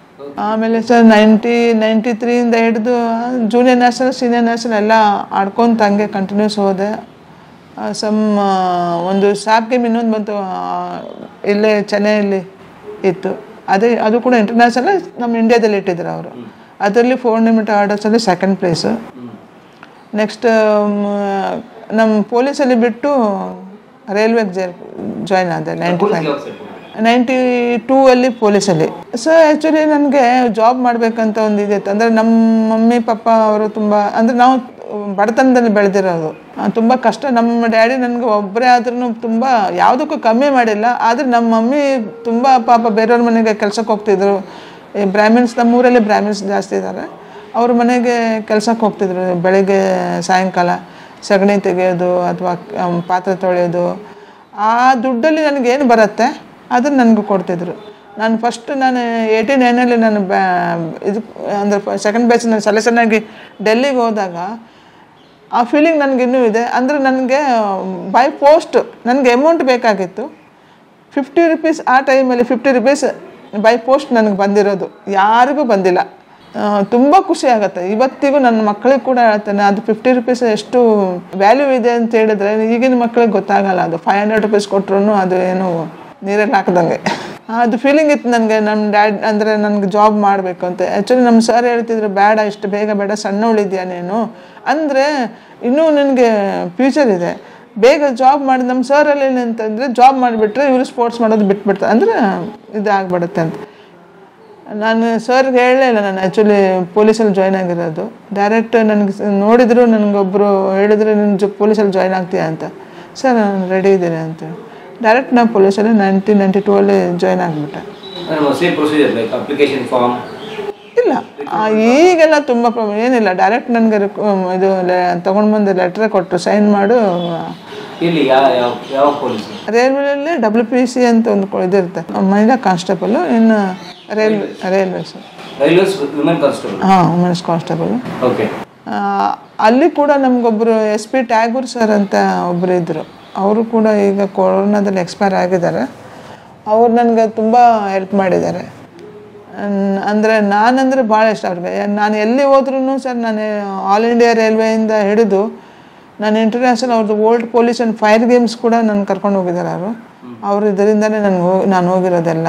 ಆಮೇಲೆ ಸರ್ 93 ಹಿಡಿದು ಜೂನಿಯರ್ ನ್ಯಾಷನಲ್ ಸೀನಿಯರ್ ನ್ಯಾಷನಲ್ ಎಲ್ಲ ಆಡ್ಕೊತ ಹಂಗೆ ಕಂಟಿನ್ಯೂಸ್ ಹೋದೆ. ಒಂದು ಸ್ಯಾಪ್ ಗೇಮ್ ಇನ್ನೊಂದು ಬಂತು ಇಲ್ಲೇ ಚೆನ್ನೈಯಲ್ಲಿ ಇತ್ತು, ಅದು ಕೂಡ ಇಂಟರ್ನ್ಯಾಷನಲ್ ನಮ್ಮ ಇಂಡಿಯಾದಲ್ಲಿ ಇಟ್ಟಿದ್ರು ಅವರು. ಅದರಲ್ಲಿ 400 ಮೀಟರ್ ಹಾರ್ಡರ್ಸಲ್ಲಿ 2nd ಪ್ಲೇಸು. ನೆಕ್ಸ್ಟ್ ನಮ್ಮ ಪೊಲೀಸಲ್ಲಿ ಬಿಟ್ಟು ರೈಲ್ವೆಗೆ ಜಾಯ್ನ್ ಆದೆ 92 ಪೊಲೀಸಲ್ಲಿ. ಸೊ ಆ್ಯಕ್ಚುಲಿ ನನಗೆ ಜಾಬ್ ಮಾಡಬೇಕಂತ ಒಂದು ಇದಿತ್ತು. ಅಂದರೆ ನಮ್ಮ ಮಮ್ಮಿ ಪಪ್ಪ ಅವರು ತುಂಬ, ಅಂದರೆ ನಾವು ಬಡತನದಲ್ಲಿ ಬೆಳೆದಿರೋದು, ತುಂಬ ಕಷ್ಟ. ನಮ್ಮ ಡ್ಯಾಡಿ ನನಗೆ ಒಬ್ಬರೇ ಆದ್ರೂ ತುಂಬ ಯಾವುದಕ್ಕೂ ಕಮ್ಮಿ ಮಾಡಿಲ್ಲ. ಆದರೆ ನಮ್ಮ ಮಮ್ಮಿ ತುಂಬ ಪಾಪ ಬೇರೆಯವ್ರ ಮನೆಗೆ ಕೆಲ್ಸಕ್ಕೆ ಹೋಗ್ತಿದ್ರು. ಈ ಬ್ರಾಹ್ಮಿನ್ಸ್, ನಮ್ಮೂರಲ್ಲಿ ಬ್ರಾಹ್ಮಿನ್ಸ್ ಜಾಸ್ತಿ ಇದ್ದಾರೆ. ಅವ್ರ ಮನೆಗೆ ಕೆಲ್ಸಕ್ಕೆ ಹೋಗ್ತಿದ್ರು. ಬೆಳಗ್ಗೆ ಸಾಯಂಕಾಲ ಸಗಣಿ ತೆಗೆಯೋದು ಅಥವಾ ಪಾತ್ರೆ ತೊಳೆಯೋದು. ಆ ದುಡ್ಡಲ್ಲಿ ನನಗೇನು ಬರುತ್ತೆ ಅದನ್ನು ನನಗೂ ಕೊಡ್ತಿದ್ರು. ನಾನು 89 ನಾನು ಇದು ಅಂದರೆ 2nd ಬ್ಯಾಚ್ ನಾನು ಸೆಲೆಕ್ಷನ್ ಆಗಿ ಡೆಲ್ಲಿಗೆ ಹೋದಾಗ ಆ ಫೀಲಿಂಗ್ ನನಗಿನ್ನೂ ಇದೆ. ಅಂದರೆ ನನಗೆ ಬೈ ಪೋಸ್ಟ್ ನನಗೆ ಅಮೌಂಟ್ ಬೇಕಾಗಿತ್ತು, 50 ರೂಪೀಸ್. ಆ ಟೈಮಲ್ಲಿ 50 ರೂಪೀಸ್ ಬೈ ಪೋಸ್ಟ್ ನನಗೆ ಬಂದಿರೋದು, ಯಾರಿಗೂ ಬಂದಿಲ್ಲ. ತುಂಬ ಖುಷಿ ಆಗುತ್ತೆ. ಇವತ್ತಿಗೂ ನನ್ನ ಮಕ್ಕಳಿಗೆ ಕೂಡ ಹೇಳ್ತೇನೆ, ಅದು 50 ರೂಪೀಸ್ ಎಷ್ಟು ವ್ಯಾಲ್ಯೂ ಇದೆ ಅಂತ ಹೇಳಿದ್ರೆ ಈಗಿನ ಮಕ್ಕಳಿಗೆ ಗೊತ್ತಾಗಲ್ಲ. ಅದು 500 ರೂಪೀಸ್ ಕೊಟ್ಟರು ಅದು ಏನು ನೀರಲ್ಲಿ ಹಾಕ್ದಂಗೆ. ಅದು ಫೀಲಿಂಗ್ ಇತ್ತು ನನಗೆ. ನಮ್ಮ ಡ್ಯಾಡ್ ಅಂದರೆ ನನಗೆ ಜಾಬ್ ಮಾಡಬೇಕು ಅಂತ. ಆ್ಯಕ್ಚುಲಿ ನಮ್ಮ ಸರ್ ಹೇಳ್ತಿದ್ರು, ಬೇಡ ಇಷ್ಟು ಬೇಗ ಬೇಡ, ಸಣ್ಣವಳಿದ್ಯಾ ನೀನು, ಅಂದರೆ ಇನ್ನೂ ನನಗೆ ಫ್ಯೂಚರ್ ಇದೆ, ಬೇಗ ಜಾಬ್ ಮಾಡಿ. ನಮ್ಮ ಸರಲ್ಲಿ ಏನಂತಂದರೆ ಜಾಬ್ ಮಾಡಿಬಿಟ್ರೆ ಇವರು ಸ್ಪೋರ್ಟ್ಸ್ ಮಾಡೋದು ಬಿಟ್ಬಿಡ್ತಾರೆ, ಅಂದರೆ ಇದಾಗ್ಬಿಡುತ್ತೆ ಅಂತ. ನಾನು ಸರ್ಗೆ ಹೇಳಲೇ ಇಲ್ಲ ನಾನು ಆ್ಯಕ್ಚುಲಿ ಪೊಲೀಸಲ್ಲಿ ಜಾಯ್ನ್ ಆಗಿರೋದು. ಡೈರೆಕ್ಟ್ ನನಗೆ ನೋಡಿದ್ರು, ನನಗೊಬ್ಬರು ಹೇಳಿದ್ರು, ನೀನು ಪೊಲೀಸಲ್ಲಿ ಜಾಯ್ನ್ ಆಗ್ತೀಯಾ ಅಂತ. ಸರ್ ನಾನು ರೆಡಿ ಇದ್ದೀನಿ ಅಂತ ಡೈರೆಕ್ಟ್ ನಾನು ಪೊಲೀಸಲ್ಲಿ 1992 ಜಾಯ್ನ್ ಆಗಿಬಿಟ್ಟೆ. ಇಲ್ಲ ಈಗೆಲ್ಲ ತುಂಬ ಪ್ರಾಬ್ಲಮ್ ಏನಿಲ್ಲ. ಡೈರೆಕ್ಟ್ ನನಗೆ ಇದು ತೊಗೊಂಡು ಬಂದು ಲೆಟ್ರ್ ಕೊಟ್ಟರು, ಸೈನ್ ಮಾಡು. ರೈಲ್ವೆಯಲ್ಲಿ WPC ಅಂತ ಒಂದು ಇದಿರುತ್ತೆ, ಮಹಿಳಾ ಕಾನ್ಸ್ಟೇಬಲು. ಇನ್ನು ರೈಲ್ವೇಸ್ ಹಾಂ, ವುಮೆನ್ಸ್ ಕಾನ್ಸ್ಟೇಬಲ್. ಅಲ್ಲಿ ಕೂಡ ನಮಗೊಬ್ಬರು SP ಟ್ಯಾಗೂರ್ ಸರ್ ಅಂತ ಒಬ್ಬರು ಇದ್ದರು. ಅವರು ಕೂಡ ಈಗ ಕೊರೋನಾದಲ್ಲಿ ಎಕ್ಸ್ಪೈರ್ ಆಗಿದ್ದಾರೆ. ಅವ್ರು ನನಗೆ ತುಂಬ ಹೆಲ್ಪ್ ಮಾಡಿದ್ದಾರೆ. ಅಂದರೆ ನಾನಂದರೆ ಭಾಳ ಇಷ್ಟ ಅವ್ರಿಗೆ. ನಾನು ಎಲ್ಲಿ ಹೋದ್ರೂ ಸರ್, ನಾನು ಆಲ್ ಇಂಡಿಯಾ ರೈಲ್ವೆಯಿಂದ ಹಿಡಿದು ನಾನು ಇಂಟರ್ನ್ಯಾಷನಲ್ ಅವ್ರದ್ದು world police and fire games ಕೂಡ ನಾನು ಕರ್ಕೊಂಡು ಹೋಗಿದ್ದಾರೆ ಅವರು ಇದರಿಂದನೇ ನಾನು ಹೋಗಿರೋದೆಲ್ಲ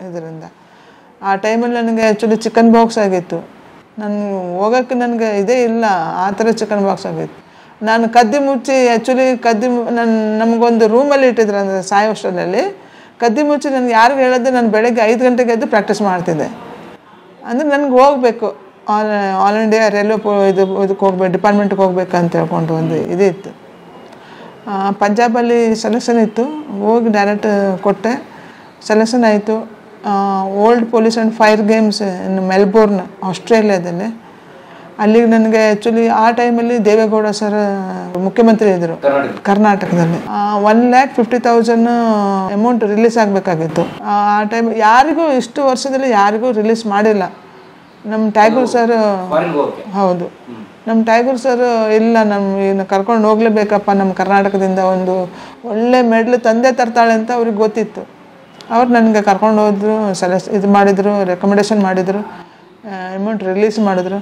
ಇದರಿಂದ. ಆ ಟೈಮಲ್ಲಿ ನನಗೆ ಆ್ಯಕ್ಚುಲಿ ಚಿಕನ್ ಬಾಕ್ಸ್ ಆಗಿತ್ತು. ನಾನು ಹೋಗೋಕ್ಕೆ ನನಗೆ ಇದೇ ಇಲ್ಲ, ಆ ಥರ ಚಿಕನ್ ಬಾಕ್ಸ್ ಆಗಿತ್ತು. ನಾನು ಕದ್ದಿ ಮುಚ್ಚಿ ಆ್ಯಕ್ಚುಲಿ ನಮಗೊಂದು ರೂಮಲ್ಲಿ ಇಟ್ಟಿದ್ರು ಅಂದರೆ ಸಾಯಿ ಹಾಸ್ಟೆಲಲ್ಲಿ ಕದ್ದಿ ಮುಚ್ಚಿ ನನಗೆ ಯಾರಿಗೂ ಹೇಳಿದ್ರೆ ನಾನು ಬೆಳಗ್ಗೆ 5 ಗಂಟೆಗೆ ಎದ್ದು ಪ್ರಾಕ್ಟೀಸ್ ಮಾಡ್ತಿದ್ದೆ. ಅಂದರೆ ನನಗೆ ಹೋಗಬೇಕು ಆಲ್ ಇಂಡಿಯಾ ರೈಲ್ವೆ ಇದಕ್ಕೆ ಹೋಗ್ಬೇಕು, ಡಿಪಾರ್ಟ್ಮೆಂಟ್ಗೆ ಹೋಗ್ಬೇಕು ಅಂತ ಹೇಳ್ಕೊಂಡು ಒಂದು ಇದಿತ್ತು. ಪಂಜಾಬಲ್ಲಿ ಸೆಲೆಕ್ಷನ್ ಇತ್ತು, ಹೋಗಿ ಡೈರೆಕ್ಟ್ ಕೊಟ್ಟೆ, ಸೆಲೆಕ್ಷನ್ ಆಯಿತು. Old police and fire games in Melbourne ಆಸ್ಟ್ರೇಲಿಯಾದಲ್ಲಿ. ಅಲ್ಲಿಗೆ ನನಗೆ ಆ್ಯಕ್ಚುಲಿ ಆ ಟೈಮಲ್ಲಿ ದೇವೇಗೌಡ ಸರ್ ಮುಖ್ಯಮಂತ್ರಿ ಇದ್ದರು ಕರ್ನಾಟಕದಲ್ಲಿ. 1,50,000 ಅಮೌಂಟ್ ರಿಲೀಸ್ ಆಗಬೇಕಾಗಿತ್ತು. ಆ ಟೈಮ್ ಯಾರಿಗೂ ಇಷ್ಟು ವರ್ಷದಲ್ಲಿ ಯಾರಿಗೂ ರಿಲೀಸ್ ಮಾಡಿಲ್ಲ. ನಮ್ಮ ಟ್ಯಾಗೂರ್ ಸರ್, ಹೌದು, ನಮ್ಮ ಟ್ಯಾಗೂರ್ ಸರ್ ಇಲ್ಲ ಇನ್ನು ಕರ್ಕೊಂಡು ಹೋಗ್ಲೇಬೇಕಪ್ಪ, ನಮ್ಮ ಕರ್ನಾಟಕದಿಂದ ಒಂದು ಒಳ್ಳೆ ಮೆಡ್ಲ್ ತಂದೆ ತರ್ತಾಳೆ ಅಂತ ಅವ್ರಿಗೆ ಗೊತ್ತಿತ್ತು. ಅವ್ರು ನನಗೆ ಕರ್ಕೊಂಡು ಹೋದ್ರು, ಇದು ಮಾಡಿದರು, ರೆಕಮೆಂಡೇಶನ್ ಮಾಡಿದರು, ಅಮೌಂಟ್ ರಿಲೀಸ್ ಮಾಡಿದ್ರು.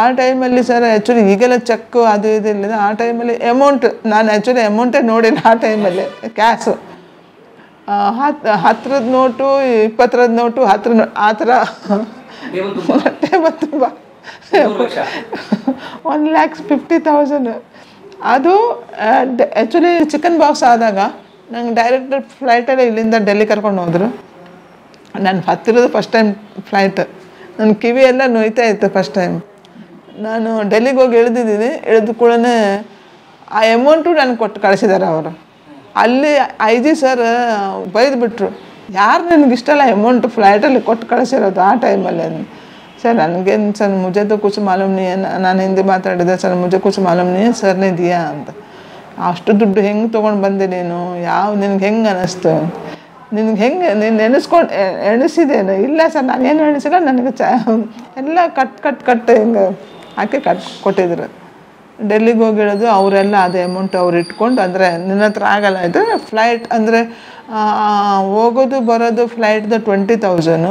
ಆ ಟೈಮಲ್ಲಿ ಸರ್ ಆ್ಯಕ್ಚುಲಿ ಈಗೆಲ್ಲ ಚೆಕ್ಕು ಅದು ಇದು ಇಲ್ಲ, ಆ ಟೈಮಲ್ಲಿ ಅಮೌಂಟ್ ನಾನು ಆ್ಯಕ್ಚುಲಿ ಅಮೌಂಟೇ ನೋಡಿಲ್ಲ. ಆ ಟೈಮಲ್ಲಿ ಕ್ಯಾಶು 10ರ ನೋಟು, 20ರ ನೋಟು, 10 ಆ ಥರ ಟೇಬಲ್ ತುಂಬ 1,50,000. ಅದು ಆ್ಯಕ್ಚುಲಿ ಚಿಕನ್ ಬಾಕ್ಸ್ ಆದಾಗ ನಂಗೆ ಡೈರೆಕ್ಟ್ ಫ್ಲೈಟಲ್ಲಿ ಇಲ್ಲಿಂದ ಡೆಲ್ಲಿ ಕರ್ಕೊಂಡು ಹೋದರು. ನಾನು ಹತ್ತಿರೋದು ಫಸ್ಟ್ ಟೈಮ್ ಫ್ಲೈಟ್, ನನ್ನ ಕಿವಿ ಎಲ್ಲ ನೋಯ್ತಾ ಇತ್ತು ಫಸ್ಟ್ ಟೈಮ್. ನಾನು ಡೆಲ್ಲಿಗೆ ಹೋಗಿ ಇಳಿದಿದ್ದೀನಿ. ಇಳಿದ ಕೂಡಲೇ ಆ ಅಮೌಂಟು ನನಗೆ ಕೊಟ್ಟು ಕಳಿಸಿದ್ದಾರೆ ಅವರು. ಅಲ್ಲಿ IG ಸರ್ ಬೈದುಬಿಟ್ರು, ಯಾರು ನನಗೆ ಇಷ್ಟಲ್ಲ ಅಮೌಂಟು ಫ್ಲೈಟಲ್ಲಿ ಕೊಟ್ಟು ಕಳಿಸಿರೋದು ಆ ಟೈಮಲ್ಲಿ. ಸರ್ ನನಗೇನು ಸರ್ ಮುಜೆ ತೋ ಕುछ ಮಾಲೂಮ್ ನೀ, ನಾನು ಹಿಂದಿ ಮಾತಾಡಿದೆ, ಸರ್ ಮುಜೆ ಕುछ ಮಾಲೂಮ್ ನೀ ಸರ್ನೇ ದಿಯಾ ಅಂತ. ಅಷ್ಟು ದುಡ್ಡು ಹೆಂಗೆ ತೊಗೊಂಡು ಬಂದೆ ನೀನು, ನಿನಗೆ ಹೆಂಗೆ ಅನ್ನಿಸ್ತು, ನಿನಗೆ ಹೆಂಗೆ ನೀನು ಎಣಿಸಿದೇನು? ಇಲ್ಲ ಸರ್ ನಾನೇನು ಎಣಿಸಿಲ್ಲ, ನನಗೆ ಎಲ್ಲ ಕಟ್ ಹಿಂಗೆ ಹಾಕಿ ಕೊಟ್ಟಿದ್ರು. ಡೆಲ್ಲಿಗೆ ಹೋಗಿರೋದು ಅವರೆಲ್ಲ ಅದೇ ಅಮೌಂಟ್ ಅವ್ರು ಇಟ್ಕೊಂಡು, ಅಂದರೆ ನಿನ್ನ ಹತ್ರ ಆಗಲ್ಲ ಇದು ಫ್ಲೈಟ್ ಅಂದರೆ ಹೋಗೋದು ಬರೋದು ಫ್ಲೈಟ್ದು 20,000,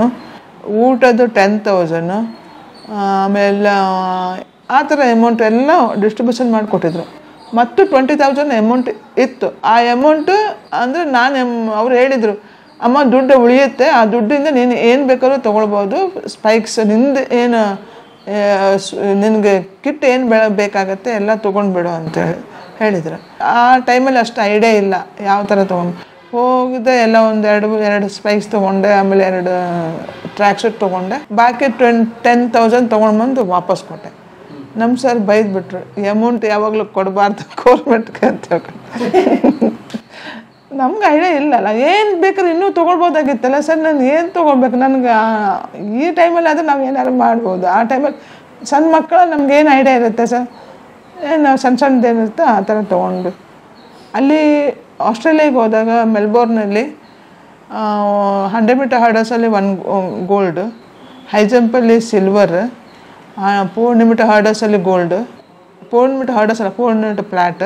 ಊಟದ್ದು 10,000, ಆಮೇಲೆ ಆ ಥರ ಅಮೌಂಟ್ ಎಲ್ಲ ಡಿಸ್ಟ್ರಿಬ್ಯೂಷನ್ ಮಾಡಿಕೊಟ್ಟಿದ್ರು. ಮತ್ತು 20,000 ಅಮೌಂಟ್ ಇತ್ತು. ಆ ಅಮೌಂಟು ಅಂದರೆ ಅವ್ರು ಹೇಳಿದರು, ಅಮ್ಮ ದುಡ್ಡು ಉಳಿಯುತ್ತೆ, ಆ ದುಡ್ಡಿಂದ ನೀನು ಏನು ಬೇಕಾದ್ರೂ ತೊಗೊಳ್ಬೋದು, ಸ್ಪೈಕ್ಸ್ ನಿಂದು ಏನು ನಿನಗೆ ಕಿಟ್ ಏನು ಬೇಕಾಗತ್ತೆ ಎಲ್ಲ ತೊಗೊಂಡ್ಬಿಡು ಅಂತೇಳಿ ಹೇಳಿದರು. ಆ ಟೈಮಲ್ಲಿ ಅಷ್ಟು ಐಡಿಯಾ ಇಲ್ಲ ಯಾವ ಥರ ಹೋಗಿದೆ. ಎಲ್ಲ ಎರಡು ಸ್ಪೈಕ್ಸ್ ತೊಗೊಂಡೆ, ಆಮೇಲೆ 2 ಟ್ರ್ಯಾಕ್ ಸೂಟ್ ತೊಗೊಂಡೆ, ಬಾಕಿ 10,000 ತೊಗೊಂಡ್ಬಂದು ವಾಪಸ್ ಕೊಟ್ಟೆ. ನಮ್ಮ ಸರ್ ಬೈದ್ಬಿಟ್ರು, ಅಮೌಂಟ್ ಯಾವಾಗಲೂ ಕೊಡಬಾರ್ದು ಗೌರ್ಮೆಂಟ್ಗೆ ಅಂತ ಹೇಳ್ಕೊಂಡು. ನಮ್ಗೆ ಐಡಿಯಾ ಇಲ್ಲಲ್ಲ, ಏನು ಬೇಕಾದ್ರೆ ಇನ್ನೂ ತೊಗೊಳ್ಬೋದಾಗಿತ್ತಲ್ಲ ಸರ್, ನಾನು ಏನು ತೊಗೊಳ್ಬೇಕು, ನನಗೆ ಈ ಟೈಮಲ್ಲಿ ಆದರೆ ನಾವು ಏನಾದ್ರು ಮಾಡ್ಬೋದು. ಆ ಟೈಮಲ್ಲಿ ಸಣ್ಣ ಮಕ್ಕಳು ನಮ್ಗೇನು ಐಡಿಯಾ ಇರುತ್ತೆ ಸರ್, ನಾವು ಸಣ್ಣದೇನಿರುತ್ತೆ ಆ ಥರ ತೊಗೊಂಡು. ಅಲ್ಲಿ ಆಸ್ಟ್ರೇಲಿಯಾಗೆ ಹೋದಾಗ ಮೆಲ್ಬೋರ್ನಲ್ಲಿ 100 ಮೀಟರ್ ಹರ್ಡರ್ಸಲ್ಲಿ 1 ಗೋಲ್ಡ್, ಹೈ ಜಂಪಲ್ಲಿ ಸಿಲ್ವರ್, 400 ಮೀಟರ್ ಹರ್ಡರ್ಸಲ್ಲಿ ಗೋಲ್ಡ್, 400 ಮೀಟರ್ ಹರ್ಡರ್ಸ್ ಅಲ್ಲ 400 ಮೀಟರ್ ಫ್ಲ್ಯಾಟ್,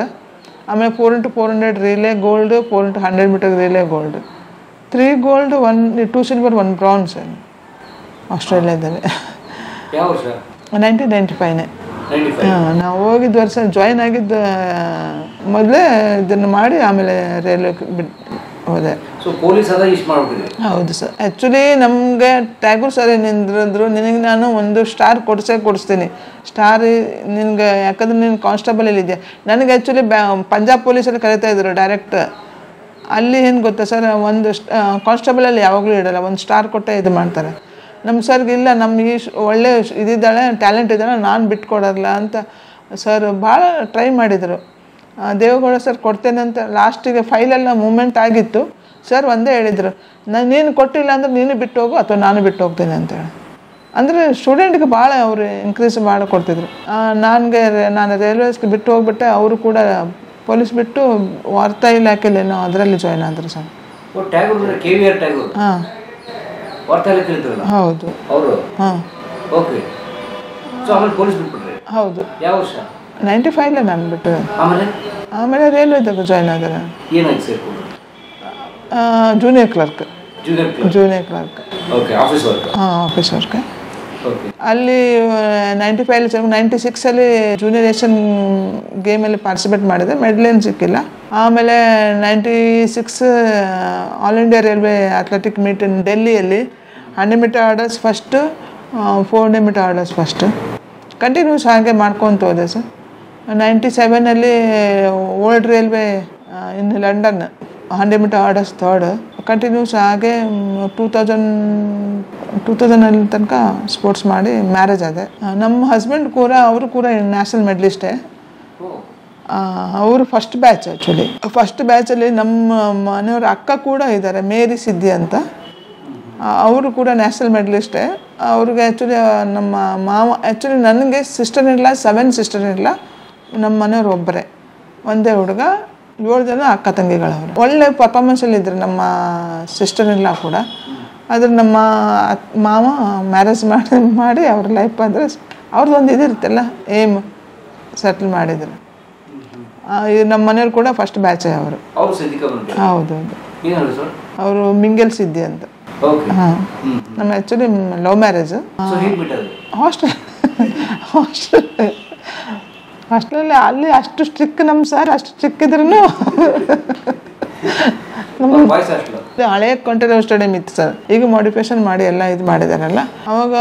ಆಮೇಲೆ 4x400 relay gold, 4x100 metre relay gold, 3 gold, 2 silver, 1 bronze ಆಸ್ಟ್ರೇಲಿಯಾದಲ್ಲಿ. 1995ನೇ ನಾವು ಹೋಗಿದ್ದ ವರ್ಷ. ಜಾಯಿನ್ ಆಗಿದ್ದು ಮೊದಲೇ ಇದನ್ನು ಮಾಡಿ ಆಮೇಲೆ ರೈಲ್ವೆ ಹೋದೆ. ಹೌದು ಸರ್. ಆ್ಯಕ್ಚುಲಿ ನಮಗೆ ಟ್ಯಾಗೂರ್ ಸರ್ ಏನಿದ್ರು, ನಿನಗೆ ನಾನು ಒಂದು ಸ್ಟಾರ್ ಕೊಡಿಸ್ತೀನಿ, ಸ್ಟಾರ್ ನಿನಗೆ, ಯಾಕಂದ್ರೆ ನೀನು ಕಾನ್ಸ್ಟೇಬಲಲ್ಲಿ ಇದೆಯಾ. ನನಗೆ ಆ್ಯಕ್ಚುಲಿ ಪಂಜಾಬ್ ಪೊಲೀಸಲ್ಲಿ ಕರೀತಾ ಇದ್ರು ಡೈರೆಕ್ಟ್. ಅಲ್ಲಿ ಏನು ಗೊತ್ತಾ ಸರ್, ಒಂದು ಕಾನ್ಸ್ಟೇಬಲಲ್ಲಿ ಯಾವಾಗಲೂ ಇಡಲ್ಲ, ಒಂದು ಸ್ಟಾರ್ ಕೊಟ್ಟೆ ಇದು ಮಾಡ್ತಾರೆ. ನಮ್ಮ ಸರ್ಗೆ ಇಲ್ಲ, ನಮ್ಮ ಒಳ್ಳೆ ಇದಿದ್ದಾಳೆ, ಟ್ಯಾಲೆಂಟ್ ಇದ್ದಾಳೆ, ನಾನು ಬಿಟ್ಕೊಡಲ್ಲ ಅಂತ ಸರ್ ಭಾಳ ಟ್ರೈ ಮಾಡಿದರು. ದೇವೇಗೌಡ ಸರ್ ಕೊಡ್ತೇನೆ ಅಂತ ಲಾಸ್ಟಿಗೆ ಫೈಲೆಲ್ಲ ಮೂಮೆಂಟ್ ಆಗಿತ್ತು. ಸರ್ ಒಂದೇ ಹೇಳಿದರು, ನೀನು ಕೊಟ್ಟಿಲ್ಲ ಅಂದರೆ ನೀನು ಬಿಟ್ಟು ಹೋಗು ಅಥವಾ ನಾನು ಬಿಟ್ಟು ಹೋಗ್ತೇನೆ ಅಂತೇಳಿ. ಅಂದರೆ ಸ್ಟೂಡೆಂಟ್ಗೆ ಭಾಳ ಅವರು ಇನ್ಕ್ರೀಸ್ ಭಾಳ ಕೊಡ್ತಿದ್ರು. ನಾನು ರೈಲ್ವೇಸ್ಗೆ ಬಿಟ್ಟು ಹೋಗ್ಬಿಟ್ಟೆ. ಅವರು ಕೂಡ ಪೊಲೀಸ್ ಬಿಟ್ಟು ವಾರ್ತಾ ಇಲಾಖೆಯಲ್ಲಿ ಅದರಲ್ಲಿ ಜಾಯ್ನ್ ಆದರು ಸರ್. ಹಾಂ ಹೌದು. ಹಾಂ ಹೌದು. 95 ನಾನು ಬಿಟ್ಟು ಆಮೇಲೆ ರೈಲ್ವೆದಾಗ ಜಾಯ್ನ್ ಆದರೆ ಜೂನಿಯರ್ ಕ್ಲರ್ಕ್. ಹಾಂ ಆಫೀಸ್ ವರ್ಕ್. ಅಲ್ಲಿ 95 96 ಜೂನಿಯರ್ ಏಷ್ಯನ್ ಗೇಮಲ್ಲಿ ಪಾರ್ಟಿಸಿಪೇಟ್ ಮಾಡಿದೆ, ಮೆಡಲೇನು ಸಿಕ್ಕಿಲ್ಲ. ಆಮೇಲೆ 96 all India railway athletic meet in ಡೆಲ್ಲಿಯಲ್ಲಿ 100 metre orders first, 400 metre orders first. Continues ಹಾಗೆ ಮಾಡ್ಕೊತ ಹೋದೆ sir. 97 old railway in London 100 metre orders third continues. ಹಾಗೆ 2000 ತನಕ ಸ್ಪೋರ್ಟ್ಸ್ ಮಾಡಿ ಮ್ಯಾರೇಜ್ ಆದೆ. ನಮ್ಮ ಹಸ್ಬೆಂಡ್ ಕೂಡ ಅವರು ಕೂಡ ನ್ಯಾಷನಲ್ ಮೆಡಲಿಸ್ಟೇ. ಅವರು ಫಸ್ಟ್ ಬ್ಯಾಚ್. ಆ್ಯಕ್ಚುಲಿ ಫಸ್ಟ್ ಬ್ಯಾಚಲ್ಲಿ ನಮ್ಮ ಮನೆಯವ್ರ ಅಕ್ಕ ಕೂಡ ಇದ್ದಾರೆ, ಮೇರಿ ಸಿದ್ದಿ ಅಂತ. ಅವರು ಕೂಡ ನ್ಯಾಷನಲ್ ಮೆಡಲಿಸ್ಟೇ. ಅವ್ರಿಗೆ ಆ್ಯಕ್ಚುಲಿ ನಮ್ಮ ಮಾವ, ಆ್ಯಕ್ಚುಲಿ ನನಗೆ ಸಿಸ್ಟರ್ ಇರಲ್ಲ, 7 ಸಿಸ್ಟರ್ ಇರಲ್ಲ. ನಮ್ಮ ಮನೆಯವ್ರು ಒಬ್ಬರೇ, ಒಂದೇ ಹುಡುಗ, 7 ಜನ ಅಕ್ಕ ತಂಗಿಗಳವರು. ಒಳ್ಳೆ ಪರ್ಫಾರ್ಮೆನ್ಸಲ್ಲಿದ್ದರು ನಮ್ಮ ಸಿಸ್ಟರ್ ಇಲ್ಲ ಕೂಡ. ಆದರೆ ನಮ್ಮ ಮಾವ ಮ್ಯಾರೇಜ್ ಮಾಡಿ ಅವ್ರ ಲೈಫ್ ಅಂದರೆ ಅವ್ರದ್ದೊಂದು ಇದಿರುತ್ತಲ್ಲ, ಏಮ್ ಸೆಟ್ಲ್ ಮಾಡಿದ್ರು. ನಮ್ಮ ಮನೆಯವ್ರು ಕೂಡ ಫಸ್ಟ್ ಬ್ಯಾಚೇ ಅವರು. ಹೌದೌದು, ಅವರು ಮಿಂಗಲ್ ಸಿದ್ದಿ ಅಂತ. ಹಾಂ, ನಮ್ಮ ಆ್ಯಕ್ಚುಲಿ ಲವ್ ಮ್ಯಾರೇಜು. ಹಾಸ್ಟೆಲಲ್ಲಿ ಅಲ್ಲಿ ಅಷ್ಟು ಸ್ಟ್ರಿಕ್ ನಮ್ಮ ಸರ್, ಅಷ್ಟು ಸ್ಟ್ರಿಕ್ ಇದ್ರೂ ನಮ್ಮ ಹಳೆಯ ಕಂಠೀರವ ಸ್ಟೇಡಿಯಂ ಇತ್ತು ಸರ್. ಈಗ ಮಾಡಿಫಿಕೇಶನ್ ಮಾಡಿ ಎಲ್ಲ ಇದು ಮಾಡಿದಾರಲ್ಲ. ಅವಾಗ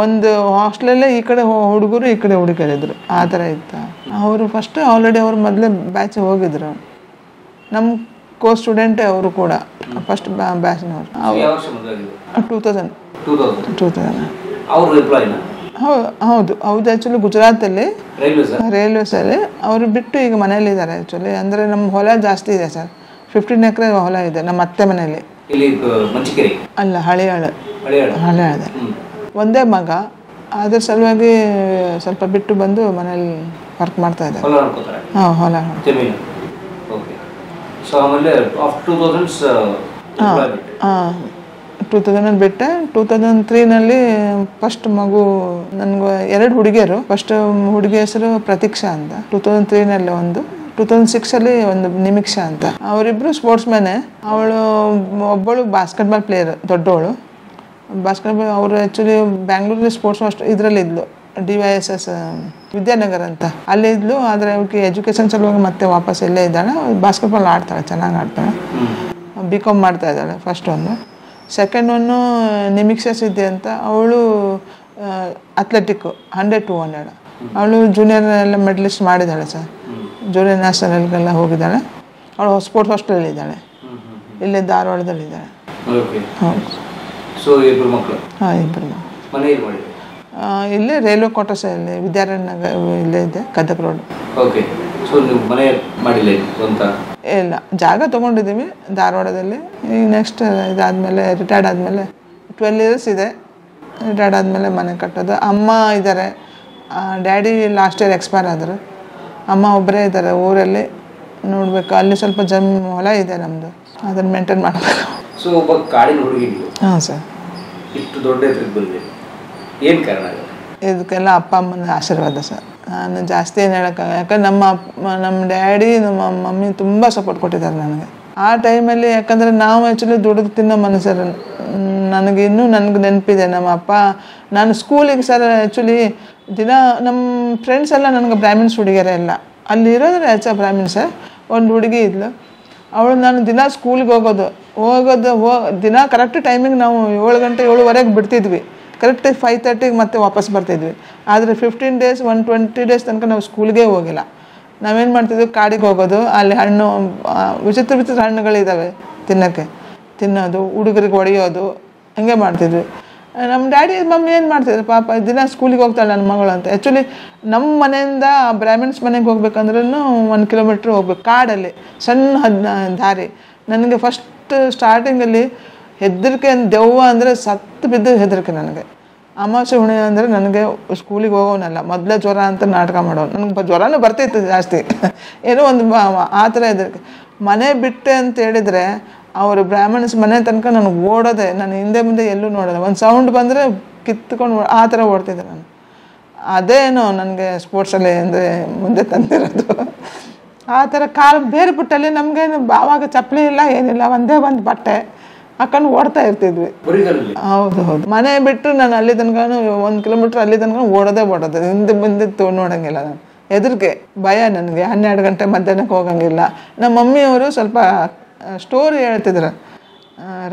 ಒಂದು ಹಾಸ್ಟೆಲಲ್ಲೇ ಈ ಕಡೆ ಹುಡುಗರು ಈ ಕಡೆ ಹುಡುಗರಿದ್ರು, ಆ ಥರ ಇತ್ತು. ಅವರು ಫಸ್ಟ್ ಆಲ್ರೆಡಿ ಅವರು ಮೊದಲೇ ಬ್ಯಾಚ್ ಹೋಗಿದ್ರು. ನಮ್ಮ ಕೋ ಸ್ಟೂಡೆಂಟೇ ಅವರು ಕೂಡ ಫಸ್ಟ್ ಬ್ಯಾಚ್ನವರು. 2000. ಹೌದು ಆ್ಯಕ್ಚುಲಿ ಗುಜರಾತಲ್ಲಿ ರೈಲ್ವೇಸಲ್ಲಿ ಅವರು ಬಿಟ್ಟು ಈಗ ಮನೇಲಿದ್ದಾರೆ. ಆ್ಯಕ್ಚುಲಿ ಅಂದರೆ ನಮ್ಮ ಹೊಲ ಜಾಸ್ತಿ ಇದೆ ಸರ್, 15 ಎಕರೆ ಹೊಲ ಇದೆ ನಮ್ಮ ಅತ್ತೆ ಮನೆಯಲ್ಲಿ. ಅಲ್ಲ, ಹಳೆಯಾಳು. ಒಂದೇ ಮಗ, ಅದ್ರ ಸಲುವಾಗಿ ಸ್ವಲ್ಪ ಬಿಟ್ಟು ಬಂದು ಮನೇಲಿ ವರ್ಕ್ ಮಾಡ್ತಾ ಇದ್ದಾರೆ. ಹಾಂ, ಹೊಲ. 2000 ಬಿಟ್ಟೆ. 2003 ಫಸ್ಟ್ ಮಗು ನನಗೆ 2 ಹುಡುಗಿಯರು. ಫಸ್ಟ್ ಹುಡುಗಿ ಹೆಸರು ಪ್ರತೀಕ್ಷಾ ಅಂತ, 2003 ಒಂದು, 2006 ಒಂದು ನಿಮಿಕ್ಷಾ ಅಂತ. ಅವರಿಬ್ಬರು ಸ್ಪೋರ್ಟ್ಸ್ ಮ್ಯಾನೇ. ಅವಳು ಒಬ್ಬಳು ಬಾಸ್ಕೆಟ್ಬಾಲ್ ಪ್ಲೇಯರ್, ದೊಡ್ಡವಳು ಬಾಸ್ಕೆಟ್ಬಾಲ್. ಅವರು ಆ್ಯಕ್ಚುಲಿ ಬ್ಯಾಂಗ್ಳೂರಲ್ಲಿ ಸ್ಪೋರ್ಟ್ಸ್ ಅಷ್ಟು ಇದರಲ್ಲಿದ್ಲು, DYSS ವಿದ್ಯಾನಗರ ಅಂತ ಅಲ್ಲಿದ್ಲು. ಆದರೆ ಅವಕ್ಕೆ ಎಜುಕೇಷನ್ ಸಲುವಾಗಿ ಮತ್ತೆ ವಾಪಸ್ ಎಲ್ಲೇ ಇದ್ದಾಳೆ. ಬಾಸ್ಕೆಟ್ಬಾಲ್ ಆಡ್ತಾಳೆ, ಚೆನ್ನಾಗಿ ಆಡ್ತಾಳೆ. BCom ಮಾಡ್ತಾ ಇದ್ದಾಳೆ ಫಸ್ಟ್ ಒಂದು. ಸೆಕೆಂಡ್ ಒನ್ನು ನಿಮಿಕ್ಷಾ ಸಿದ್ದಿ ಅಂತ, ಅವಳು ಅಥ್ಲೆಟಿಕ್ಕು 100-200. ಅವಳು ಜೂನಿಯರ್ ಎಲ್ಲ ಮೆಡಲಿಸ್ಟ್ ಮಾಡಿದ್ದಾಳೆ ಸರ್, ಜೂನಿಯರ್ ನ್ಯಾಷನಲ್ಗೆಲ್ಲ ಹೋಗಿದ್ದಾಳೆ. ಅವಳು ಸ್ಪೋರ್ಟ್ಸ್ ಹಾಸ್ಟೆಲಲ್ಲಿದ್ದಾಳೆ, ಇಲ್ಲೇ ಧಾರವಾಡದಲ್ಲಿದ್ದಾಳೆ. ಹೌದು. ಹಾಂ, ಇಬ್ಬರು. ಇಲ್ಲೇ ರೈಲ್ವೆ ಕ್ವಾರ್ಟರ್ಸ್ ಇಲ್ಲಿ ವಿದ್ಯಾರಣ್ಯ ಇಲ್ಲೇ ಇದೆ, ಗದಗ ರೋಡ್. ಇಲ್ಲ, ಜಾಗ ತೊಗೊಂಡಿದ್ದೀವಿ ಧಾರವಾಡದಲ್ಲಿ. ಈಗ ನೆಕ್ಸ್ಟ್ ಇದಾದಮೇಲೆ ರಿಟೈರ್ಡ್ ಆದಮೇಲೆ 12 ಇಯರ್ಸ್ ಇದೆ. ರಿಟೈರ್ಡ್ ಆದಮೇಲೆ ಮನೆ ಕಟ್ಟೋದು. ಅಮ್ಮ ಇದ್ದಾರೆ, ಡ್ಯಾಡಿ ಲಾಸ್ಟ್ ಇಯರ್ ಎಕ್ಸ್ಪೈರ್ ಆದರು. ಅಮ್ಮ ಒಬ್ಬರೇ ಇದ್ದಾರೆ ಊರಲ್ಲಿ, ನೋಡಬೇಕು. ಅಲ್ಲಿ ಸ್ವಲ್ಪ ಹೊಲ ಇದೆ ನಮ್ಮದು, ಅದನ್ನು ಮೇಂಟೈನ್ ಮಾಡಬೇಕು. ಹಾಂ ಸರ್. ಇದಕ್ಕೆಲ್ಲ ಅಪ್ಪ ಅಮ್ಮನ ಆಶೀರ್ವಾದ ಸರ್. ನಾನು ಜಾಸ್ತಿ ಏನು ಹೇಳೋಕ್ಕಾಗಲ್ಲ, ಯಾಕಂದ್ರೆ ನಮ್ಮ ಡ್ಯಾಡಿ ನಮ್ಮ ಮಮ್ಮಿ ತುಂಬ ಸಪೋರ್ಟ್ ಕೊಟ್ಟಿದ್ದಾರೆ ನನಗೆ ಆ ಟೈಮಲ್ಲಿ. ಯಾಕಂದರೆ ನಾವು ಆ್ಯಕ್ಚುಲಿ ದುಡಿದು ತಿನ್ನೋ ಮನುಷ್ಯರು. ನನಗೆ ನೆನಪಿದೆ ನಮ್ಮ ಅಪ್ಪ, ನಾನು ಸ್ಕೂಲಿಗೆ ಸರ್ ಆ್ಯಕ್ಚುಲಿ ದಿನ ನಮ್ಮ ಫ್ರೆಂಡ್ಸ್ ಎಲ್ಲ ನನಗೆ ಬ್ರಾಹ್ಮಿನ್ಸ್ ಹುಡುಗಿಯರೇ ಎಲ್ಲ. ಅಲ್ಲಿರೋದ್ರೆ ಬ್ರಾಹ್ಮಿನ್ಸ್. ಒಂದು ಹುಡುಗಿ ಇದ್ಲು, ಅವಳು ನಾನು ದಿನ ಸ್ಕೂಲಿಗೆ ಹೋಗೋದು ದಿನ ಕರೆಕ್ಟ್ ಟೈಮಿಗೆ ನಾವು 7 ಗಂಟೆ 7:15 ಬಿಡ್ತಿದ್ವಿ. ಕರೆಕ್ಟ್ 5:30 ಮತ್ತೆ ವಾಪಸ್ ಬರ್ತಿದ್ವಿ. ಆದರೆ 15 ಡೇಸ್ 120 ಡೇಸ್ ತನಕ ನಾವು ಸ್ಕೂಲ್ಗೆ ಹೋಗಿಲ್ಲ. ನಾವೇನು ಮಾಡ್ತಿದ್ವಿ, ಕಾಡಿಗೆ ಹೋಗೋದು, ಅಲ್ಲಿ ಹಣ್ಣು ವಿಚಿತ್ರ ಹಣ್ಣುಗಳಿದ್ದಾವೆ ತಿನ್ನೋದು, ಹುಡುಗರಿಗೆ ಹೊಡೆಯೋದು, ಹಂಗೆ ಮಾಡ್ತಿದ್ವಿ. ನಮ್ಮ ಡ್ಯಾಡಿ ಮಮ್ಮಿ ಏನು ಮಾಡ್ತಿದ್ರು, ಪಾಪ ದಿನ ಸ್ಕೂಲಿಗೆ ಹೋಗ್ತಾಳೆ ನನ್ನ ಮಗಳು ಅಂತ. ಆ್ಯಕ್ಚುಲಿ ನಮ್ಮ ಮನೆಯಿಂದ ಬ್ರಾಹ್ಮಿನ್ಸ್ ಮನೆಗೆ ಹೋಗ್ಬೇಕಂದ್ರೂ 1 ಕಿಲೋಮೀಟ್ರ್ ಹೋಗ್ಬೇಕು, ಕಾಡಲ್ಲಿ ಸಣ್ಣ ದಾರಿ. ನನಗೆ ಫಸ್ಟ್ ಸ್ಟಾರ್ಟಿಂಗಲ್ಲಿ ಹೆದರಿಕೆ, ದೆವ್ವ ಅಂದರೆ ಸತ್ತು ಬಿದ್ದು ಹೆದರಿಕೆ ನನಗೆ. ಅಮಾವಾಸ್ಯೆ ಹುಣೆ ಅಂದರೆ ನನಗೆ ಸ್ಕೂಲಿಗೆ ಹೋಗೋನಲ್ಲ, ಮೊದಲೇ ಜ್ವರ ಅಂತ ನಾಟಕ ಮಾಡೋನು. ನನಗೆ ಜ್ವರನೂ ಬರ್ತಿತ್ತು ಜಾಸ್ತಿ, ಏನೋ ಒಂದು ಆ ಥರ ಹೆದರಿಕೆ. ಮನೆ ಬಿಟ್ಟೆ ಅಂತ ಹೇಳಿದರೆ ಅವರು ಬ್ರಾಹ್ಮಣ್ಸ್ ಮನೆ ತನಕ ನನಗೆ ಓಡೋದೆ, ನಾನು ಹಿಂದೆ ಮುಂದೆ ಎಲ್ಲೂ ನೋಡೋದೆ. ಒಂದು ಸೌಂಡ್ ಬಂದರೆ ಕಿತ್ಕೊಂಡು ಆ ಥರ ಓಡ್ತಿದ್ದೆ ನಾನು. ಅದೇನೋ ನನಗೆ ಸ್ಪೋರ್ಟ್ಸಲ್ಲಿ ಅಂದರೆ ಮುಂದೆ ತಂದಿರೋದು. ಆ ಥರ ಬೇರೆ ಪುಟ್ಟಲ್ಲಿ ನಮಗೇನು ಆವಾಗ ಚಪ್ಪಲಿ ಇಲ್ಲ, ಏನಿಲ್ಲ, ಒಂದೇ ಒಂದು ಬಟ್ಟೆ ಹಾಕೊಂಡು ಓಡ್ತಾ ಇರ್ತಿದ್ವಿ. ಹೌದು. ಮನೆ ಬಿಟ್ಟು ನಾನು ಅಲ್ಲಿ ತನಕ 1 ಕಿಲೋಮೀಟ್ರ್ ಅಲ್ಲಿ ತನಕ ಓಡೋದೇ ಹಿಂದೆ ಮುಂದೆ ನೋಡೋಂಗಿಲ್ಲ. ನಾನು ಹೆದರಿಕೆ, ಭಯ ನನಗೆ. 12 ಗಂಟೆ ಮಧ್ಯಾಹ್ನಕ್ಕೆ ಹೋಗೋಂಗಿಲ್ಲ. ನಮ್ಮ ಮಮ್ಮಿಯವರು ಸ್ವಲ್ಪ ಸ್ಟೋರಿ ಹೇಳ್ತಿದ್ರು,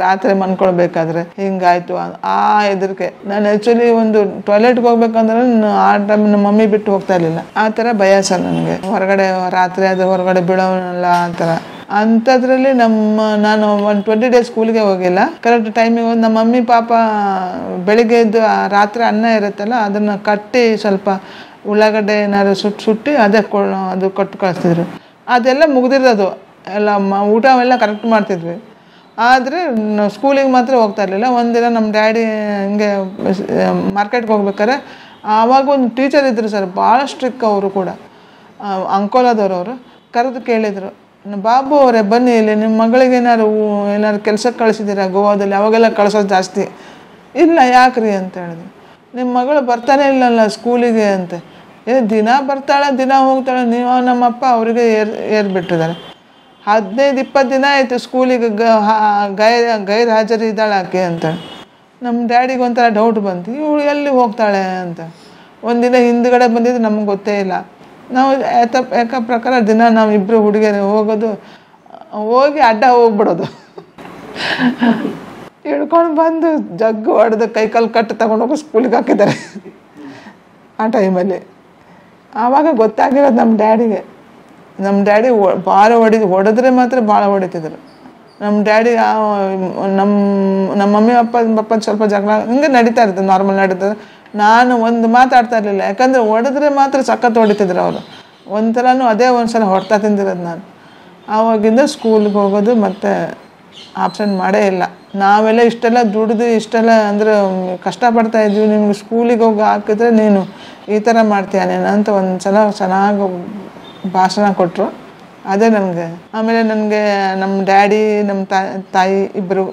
ರಾತ್ರಿ ಮನ್ಕೊಳ್ಬೇಕಾದ್ರೆ ಹಿಂಗಾಯ್ತು ಆ ಹೆದರಿಕೆ. ನಾನು ಆ್ಯಕ್ಚುಲಿ ಒಂದು ಟಾಯ್ಲೆಟ್ಗೆ ಹೋಗ್ಬೇಕಂದ್ರೆ ಆ ಟೈಮ್ ನಮ್ಮ ಮಮ್ಮಿ ಬಿಟ್ಟು ಹೋಗ್ತಾ ಇರಲಿಲ್ಲ. ಆ ಥರ ಭಯ ಸರ್ ನನಗೆ. ಹೊರಗಡೆ ರಾತ್ರಿ ಆದರೆ ಹೊರಗಡೆ ಬೀಳೋನಲ್ಲ ಆ ಥರ. ಅಂಥದ್ರಲ್ಲಿ ನಾನು ಒಂದು 20 ಡೇಸ್ ಸ್ಕೂಲಿಗೆ ಹೋಗಿಲ್ಲ. ಕರೆಕ್ಟ್ ಟೈಮಿಗೆ ನಮ್ಮ ಮಮ್ಮಿ ಪಾಪ ಬೆಳಿಗ್ಗೆ ಎದ್ದು ರಾತ್ರಿ ಅನ್ನ ಇರುತ್ತಲ್ಲ ಅದನ್ನು ಕಟ್ಟಿ ಸ್ವಲ್ಪ ಉಳ್ಳಾಗಡ್ಡೆ ಏನಾದ್ರು ಸುಟ್ಟು ಅದೇ ಅದು ಕೊಟ್ಟು ಕಳಿಸ್ತಿದ್ರು. ಅದೆಲ್ಲ ಮುಗ್ದಿರೋದು ಎಲ್ಲ ಊಟ ಅವೆಲ್ಲ ಕರೆಕ್ಟ್ ಮಾಡ್ತಿದ್ವಿ. ಆದರೆ ಸ್ಕೂಲಿಗೆ ಮಾತ್ರ ಹೋಗ್ತಾ ಇರಲಿಲ್ಲ. ಒಂದಿನ ನಮ್ಮ ಡ್ಯಾಡಿ ಹಿಂಗೆ ಮಾರ್ಕೆಟ್ಗೆ ಹೋಗ್ಬೇಕಾರೆ ಆವಾಗ ಒಂದು ಟೀಚರ್ ಇದ್ದರು ಸರ್, ಭಾಳ ಸ್ಟ್ರಿಕ್ ಅವರು ಕೂಡ, ಅಂಕೋಲಾದವರು. ಕರೆದು ಕೇಳಿದರು, ಬಾಬು ಅವರೇ ಬನ್ನಿ ಇಲ್ಲಿ ನಿಮ್ಮ ಮಗಳಿಗೆ ಏನಾದ್ರು ಕೆಲಸಕ್ಕೆ ಕಳಿಸಿದ್ದೀರಾ ಗೋವಾದಲ್ಲಿ? ಅವಾಗೆಲ್ಲ ಕಳಿಸೋದು ಜಾಸ್ತಿ. ಇಲ್ಲ ಯಾಕ್ರಿ ಅಂತ ಹೇಳಿದ್ರು. ನಿಮ್ಮ ಮಗಳು ಬರ್ತಾನೆ ಇಲ್ಲಲ್ಲ ಸ್ಕೂಲಿಗೆ ಅಂತೆ. ದಿನ ಬರ್ತಾಳೆ ದಿನ ಹೋಗ್ತಾಳೆ, ನೀವು ನಮ್ಮಪ್ಪ ಅವರಿಗೆ ಏರ್ಬಿಟ್ಟಿದ್ದಾರೆ. 15-20 ದಿನ ಆಯಿತು ಸ್ಕೂಲಿಗೆ ಗೈರ್ ಹಾಜರಿ ಇದ್ದಾಳೆ ಆಕೆ ಅಂತ. ನಮ್ಮ ಡ್ಯಾಡಿಗೆ ಒಂಥರ ಡೌಟ್ ಬಂತು, ಇವಳು ಎಲ್ಲಿ ಹೋಗ್ತಾಳೆ ಅಂತ. ಒಂದಿನ ಹಿಂದ್ಗಡೆ ಬಂದಿದ್ದು ನಮ್ಗೆ ಗೊತ್ತೇ ಇಲ್ಲ. ನಾವು ಯಾಕ ಪ್ರಕಾರ ದಿನ ನಾವು ಇಬ್ಬರು ಹುಡುಗಿಯರು ಹೋಗಿ ಅಡ್ಡ ಹೋಗ್ಬಿಡೋದು. ಹಿಡ್ಕೊಂಡು ಬಂದು ಜಗ್ಗು ಹೊಡೆದು ಕೈಕಾಲು ಕಟ್ಟು ತಗೊಂಡೋಗಿ ಸ್ಕೂಲಿಗೆ ಹಾಕಿದ್ದಾರೆ ಆ ಟೈಮಲ್ಲಿ. ಆವಾಗ ಗೊತ್ತಾಗಿರೋದು ನಮ್ಮ ಡ್ಯಾಡಿಗೆ. ನಮ್ಮ ಡ್ಯಾಡಿ ಭಾಳ ಹೊಡೆದ್ರೆ ಮಾತ್ರ ಭಾಳ ಹೊಡಿತಿದ್ರು. ನಮ್ಮ ಡ್ಯಾಡಿ ನಮ್ಮ ಮಮ್ಮಿ ಅಪ್ಪ ಸ್ವಲ್ಪ ಜಗಳ ಹಿಂಗೆ ನಡೀತಾ ಇರ್ತದೆ, ನಾರ್ಮಲ್ ನಡೀತದೆ. ನಾನು ಒಂದು ಮಾತಾಡ್ತಾ ಇರಲಿಲ್ಲ, ಯಾಕಂದರೆ ಹೊಡೆದ್ರೆ ಮಾತ್ರ ಸಖತ್ ಹೊಡಿತಿದ್ರು ಅವರು. ಒಂದ್ಸಲನೂ ಅದೇ ಒಂದ್ಸಲ ಹೊಡ್ತಾ ತಿಂದಿರೋದು ನಾನು. ಆವಾಗಿಂದ ಸ್ಕೂಲ್ಗೆ ಹೋಗೋದು ಮತ್ತು ಆಪ್ಷನ್ ಮಾಡೇ ಇಲ್ಲ. ನಾವೆಲ್ಲ ಇಷ್ಟೆಲ್ಲ ದುಡ್ದು ಇಷ್ಟೆಲ್ಲ ಅಂದರೆ ಕಷ್ಟಪಡ್ತಾ ಇದ್ವಿ, ನಿಮ್ಗೆ ಸ್ಕೂಲಿಗೆ ಹೋಗಿ ಹಾಕಿದ್ರೆ ನೀನು ಈ ಥರ ಮಾಡ್ತೀಯ ನೀನು ಅಂತ ಒಂದು ಸಲ ಚೆನ್ನಾಗಿ ಭಾಷಣ ಕೊಟ್ಟರು. ಅದೇ ನನಗೆ. ಆಮೇಲೆ ನನಗೆ ನಮ್ಮ ಡ್ಯಾಡಿ ನಮ್ಮ ತಾಯಿ ಇಬ್ಬರು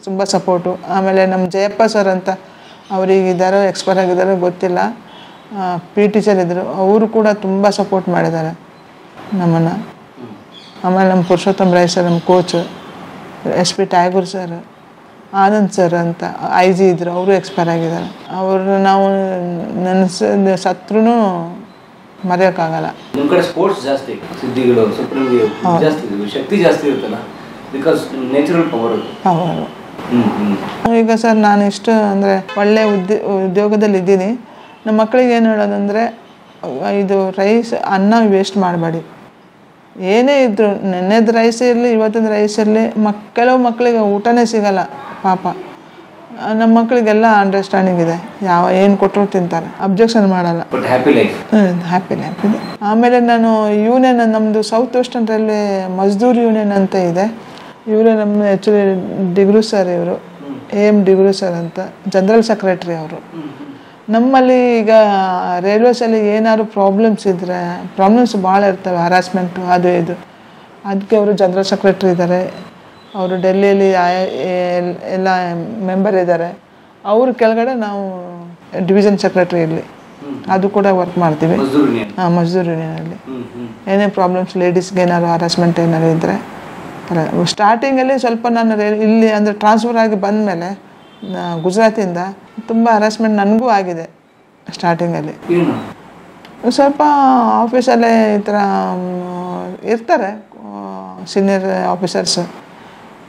ತುಂಬ ಸಪೋರ್ಟು. ಆಮೇಲೆ ನಮ್ಮ ಜಯಪ್ಪ ಸರ್ ಅಂತ ಅವರಿಗಿದ್ದಾರೋ ಎಕ್ಸ್ಪೈರ್ ಆಗಿದ್ದಾರೋ ಗೊತ್ತಿಲ್ಲ, ಟೀಚರ್ ಇದ್ದರು, ಅವರು ಕೂಡ ತುಂಬ ಸಪೋರ್ಟ್ ಮಾಡಿದ್ದಾರೆ ನಮ್ಮನ್ನು. ಆಮೇಲೆ ನಮ್ಮ ಪುರುಷೋತ್ತಮ್ ರಾಯ್ ಸರ್ ನಮ್ಮ coach, SP Tagore sir, Anand sir ಅಂತ IG ಇದ್ದರು, ಅವರು ಎಕ್ಸ್ಪೈರ್ ಆಗಿದ್ದಾರೆ. ಅವರು ನಾವು ಸತ್ರೂ ಮರೆಯೋಕ್ಕಾಗಲ್ಲ. ನಿಮ್ಮ ಕಡೆ ಸ್ಪೋರ್ಟ್ಸ್ ಜಾಸ್ತಿ, ಸಿದ್ಧಿಗಳು ಜಾಸ್ತಿ, ಶಕ್ತಿ ಜಾಸ್ತಿ ಇರುತ್ತಲ್ಲ, ಬಿಕಾಸ್ ನ್ಯಾಚುರಲ್ ಪವರು. ಈಗ ಸರ್ ನಾನು ಇಷ್ಟು ಅಂದರೆ ಒಳ್ಳೆ ಉದ್ಯೋಗದಲ್ಲಿ ಇದ್ದೀನಿ. ನಮ್ಮ ಮಕ್ಕಳಿಗೆ ಏನು ಹೇಳೋದಂದರೆ, ಇದು ರೈಸ್ ಅನ್ನ ವೇಸ್ಟ್ ಮಾಡಬೇಡಿ. ಏನೇ ಇದ್ದರೂ ನೆನ್ನೆದು ರೈಸ್ ಇರಲಿ ಇವತ್ತಿನ ರೈಸ್ ಇರಲಿ, ಕೆಲವು ಮಕ್ಕಳಿಗೆ ಊಟನೇ ಸಿಗಲ್ಲ ಪಾಪ. ನಮ್ಮ ಮಕ್ಕಳಿಗೆಲ್ಲ ಅಂಡರ್ಸ್ಟ್ಯಾಂಡಿಂಗ್ ಇದೆ, ಏನು ಕೊಟ್ಟರು ತಿಂತಾರೆ, ಅಬ್ಜೆಕ್ಷನ್ ಮಾಡಲ್ಲ. ಹ್ಯಾಪಿ ಇದೆ. ಆಮೇಲೆ ನಾನು ಯೂನಿಯನ್, ನಮ್ಮದು south western railway Mazdoor union ಅಂತ ಇದೆ. ಇವರು ನಮ್ಮ ಆ್ಯಕ್ಚುಲಿ ಡಿಗ್ರು ಸರ್, ಇವರು AM ಡಿಗ್ರು ಸರ್ ಅಂತ ಜನರಲ್ ಸೆಕ್ರೆಟ್ರಿ ಅವರು. ನಮ್ಮಲ್ಲಿ ಈಗ ರೈಲ್ವೇಸಲ್ಲಿ ಏನಾದ್ರು ಪ್ರಾಬ್ಲಮ್ಸ್ ಭಾಳ ಇರ್ತವೆ, ಹರಾಸ್ಮೆಂಟು ಅದು ಇದು. ಅದಕ್ಕೆ ಅವರು ಜನರಲ್ ಸೆಕ್ರೆಟ್ರಿ ಇದ್ದಾರೆ. ಅವರು ಡೆಲ್ಲಿಯಲ್ಲಿ ಎಲ್ಲ ಮೆಂಬರ್ ಇದ್ದಾರೆ. ಅವ್ರ ಕೆಳಗಡೆ ನಾವು ಡಿವಿಷನ್ ಸೆಕ್ರೆಟ್ರಿ ಇಲ್ಲಿ ಅದು ಕೂಡ ವರ್ಕ್ ಮಾಡ್ತೀವಿ. ಮಜ್ದೂರ್ ಯೂನಿಯನಲ್ಲಿ ಏನೇ ಪ್ರಾಬ್ಲಮ್ಸ್, ಲೇಡೀಸ್ಗೆ ಏನಾದ್ರು ಹರಾಸ್ಮೆಂಟ್ ಏನಾದ್ರು ಇದ್ದರೆ. ಸ್ಟಾರ್ಟಿಂಗಲ್ಲಿ ಸ್ವಲ್ಪ ನಾನು ಇಲ್ಲಿ ಅಂದರೆ ಟ್ರಾನ್ಸ್ಫರ್ ಆಗಿ ಬಂದಮೇಲೆ ಗುಜರಾತಿಂದ ತುಂಬ ಹರಾಸ್ಮೆಂಟ್ ನನಗೂ ಆಗಿದೆ. ಸ್ಟಾರ್ಟಿಂಗಲ್ಲಿ ಸ್ವಲ್ಪ ಆಫೀಸಲ್ಲೇ ಈ ಥರ ಇರ್ತಾರೆ ಸೀನಿಯರ್ ಆಫೀಸರ್ಸ್,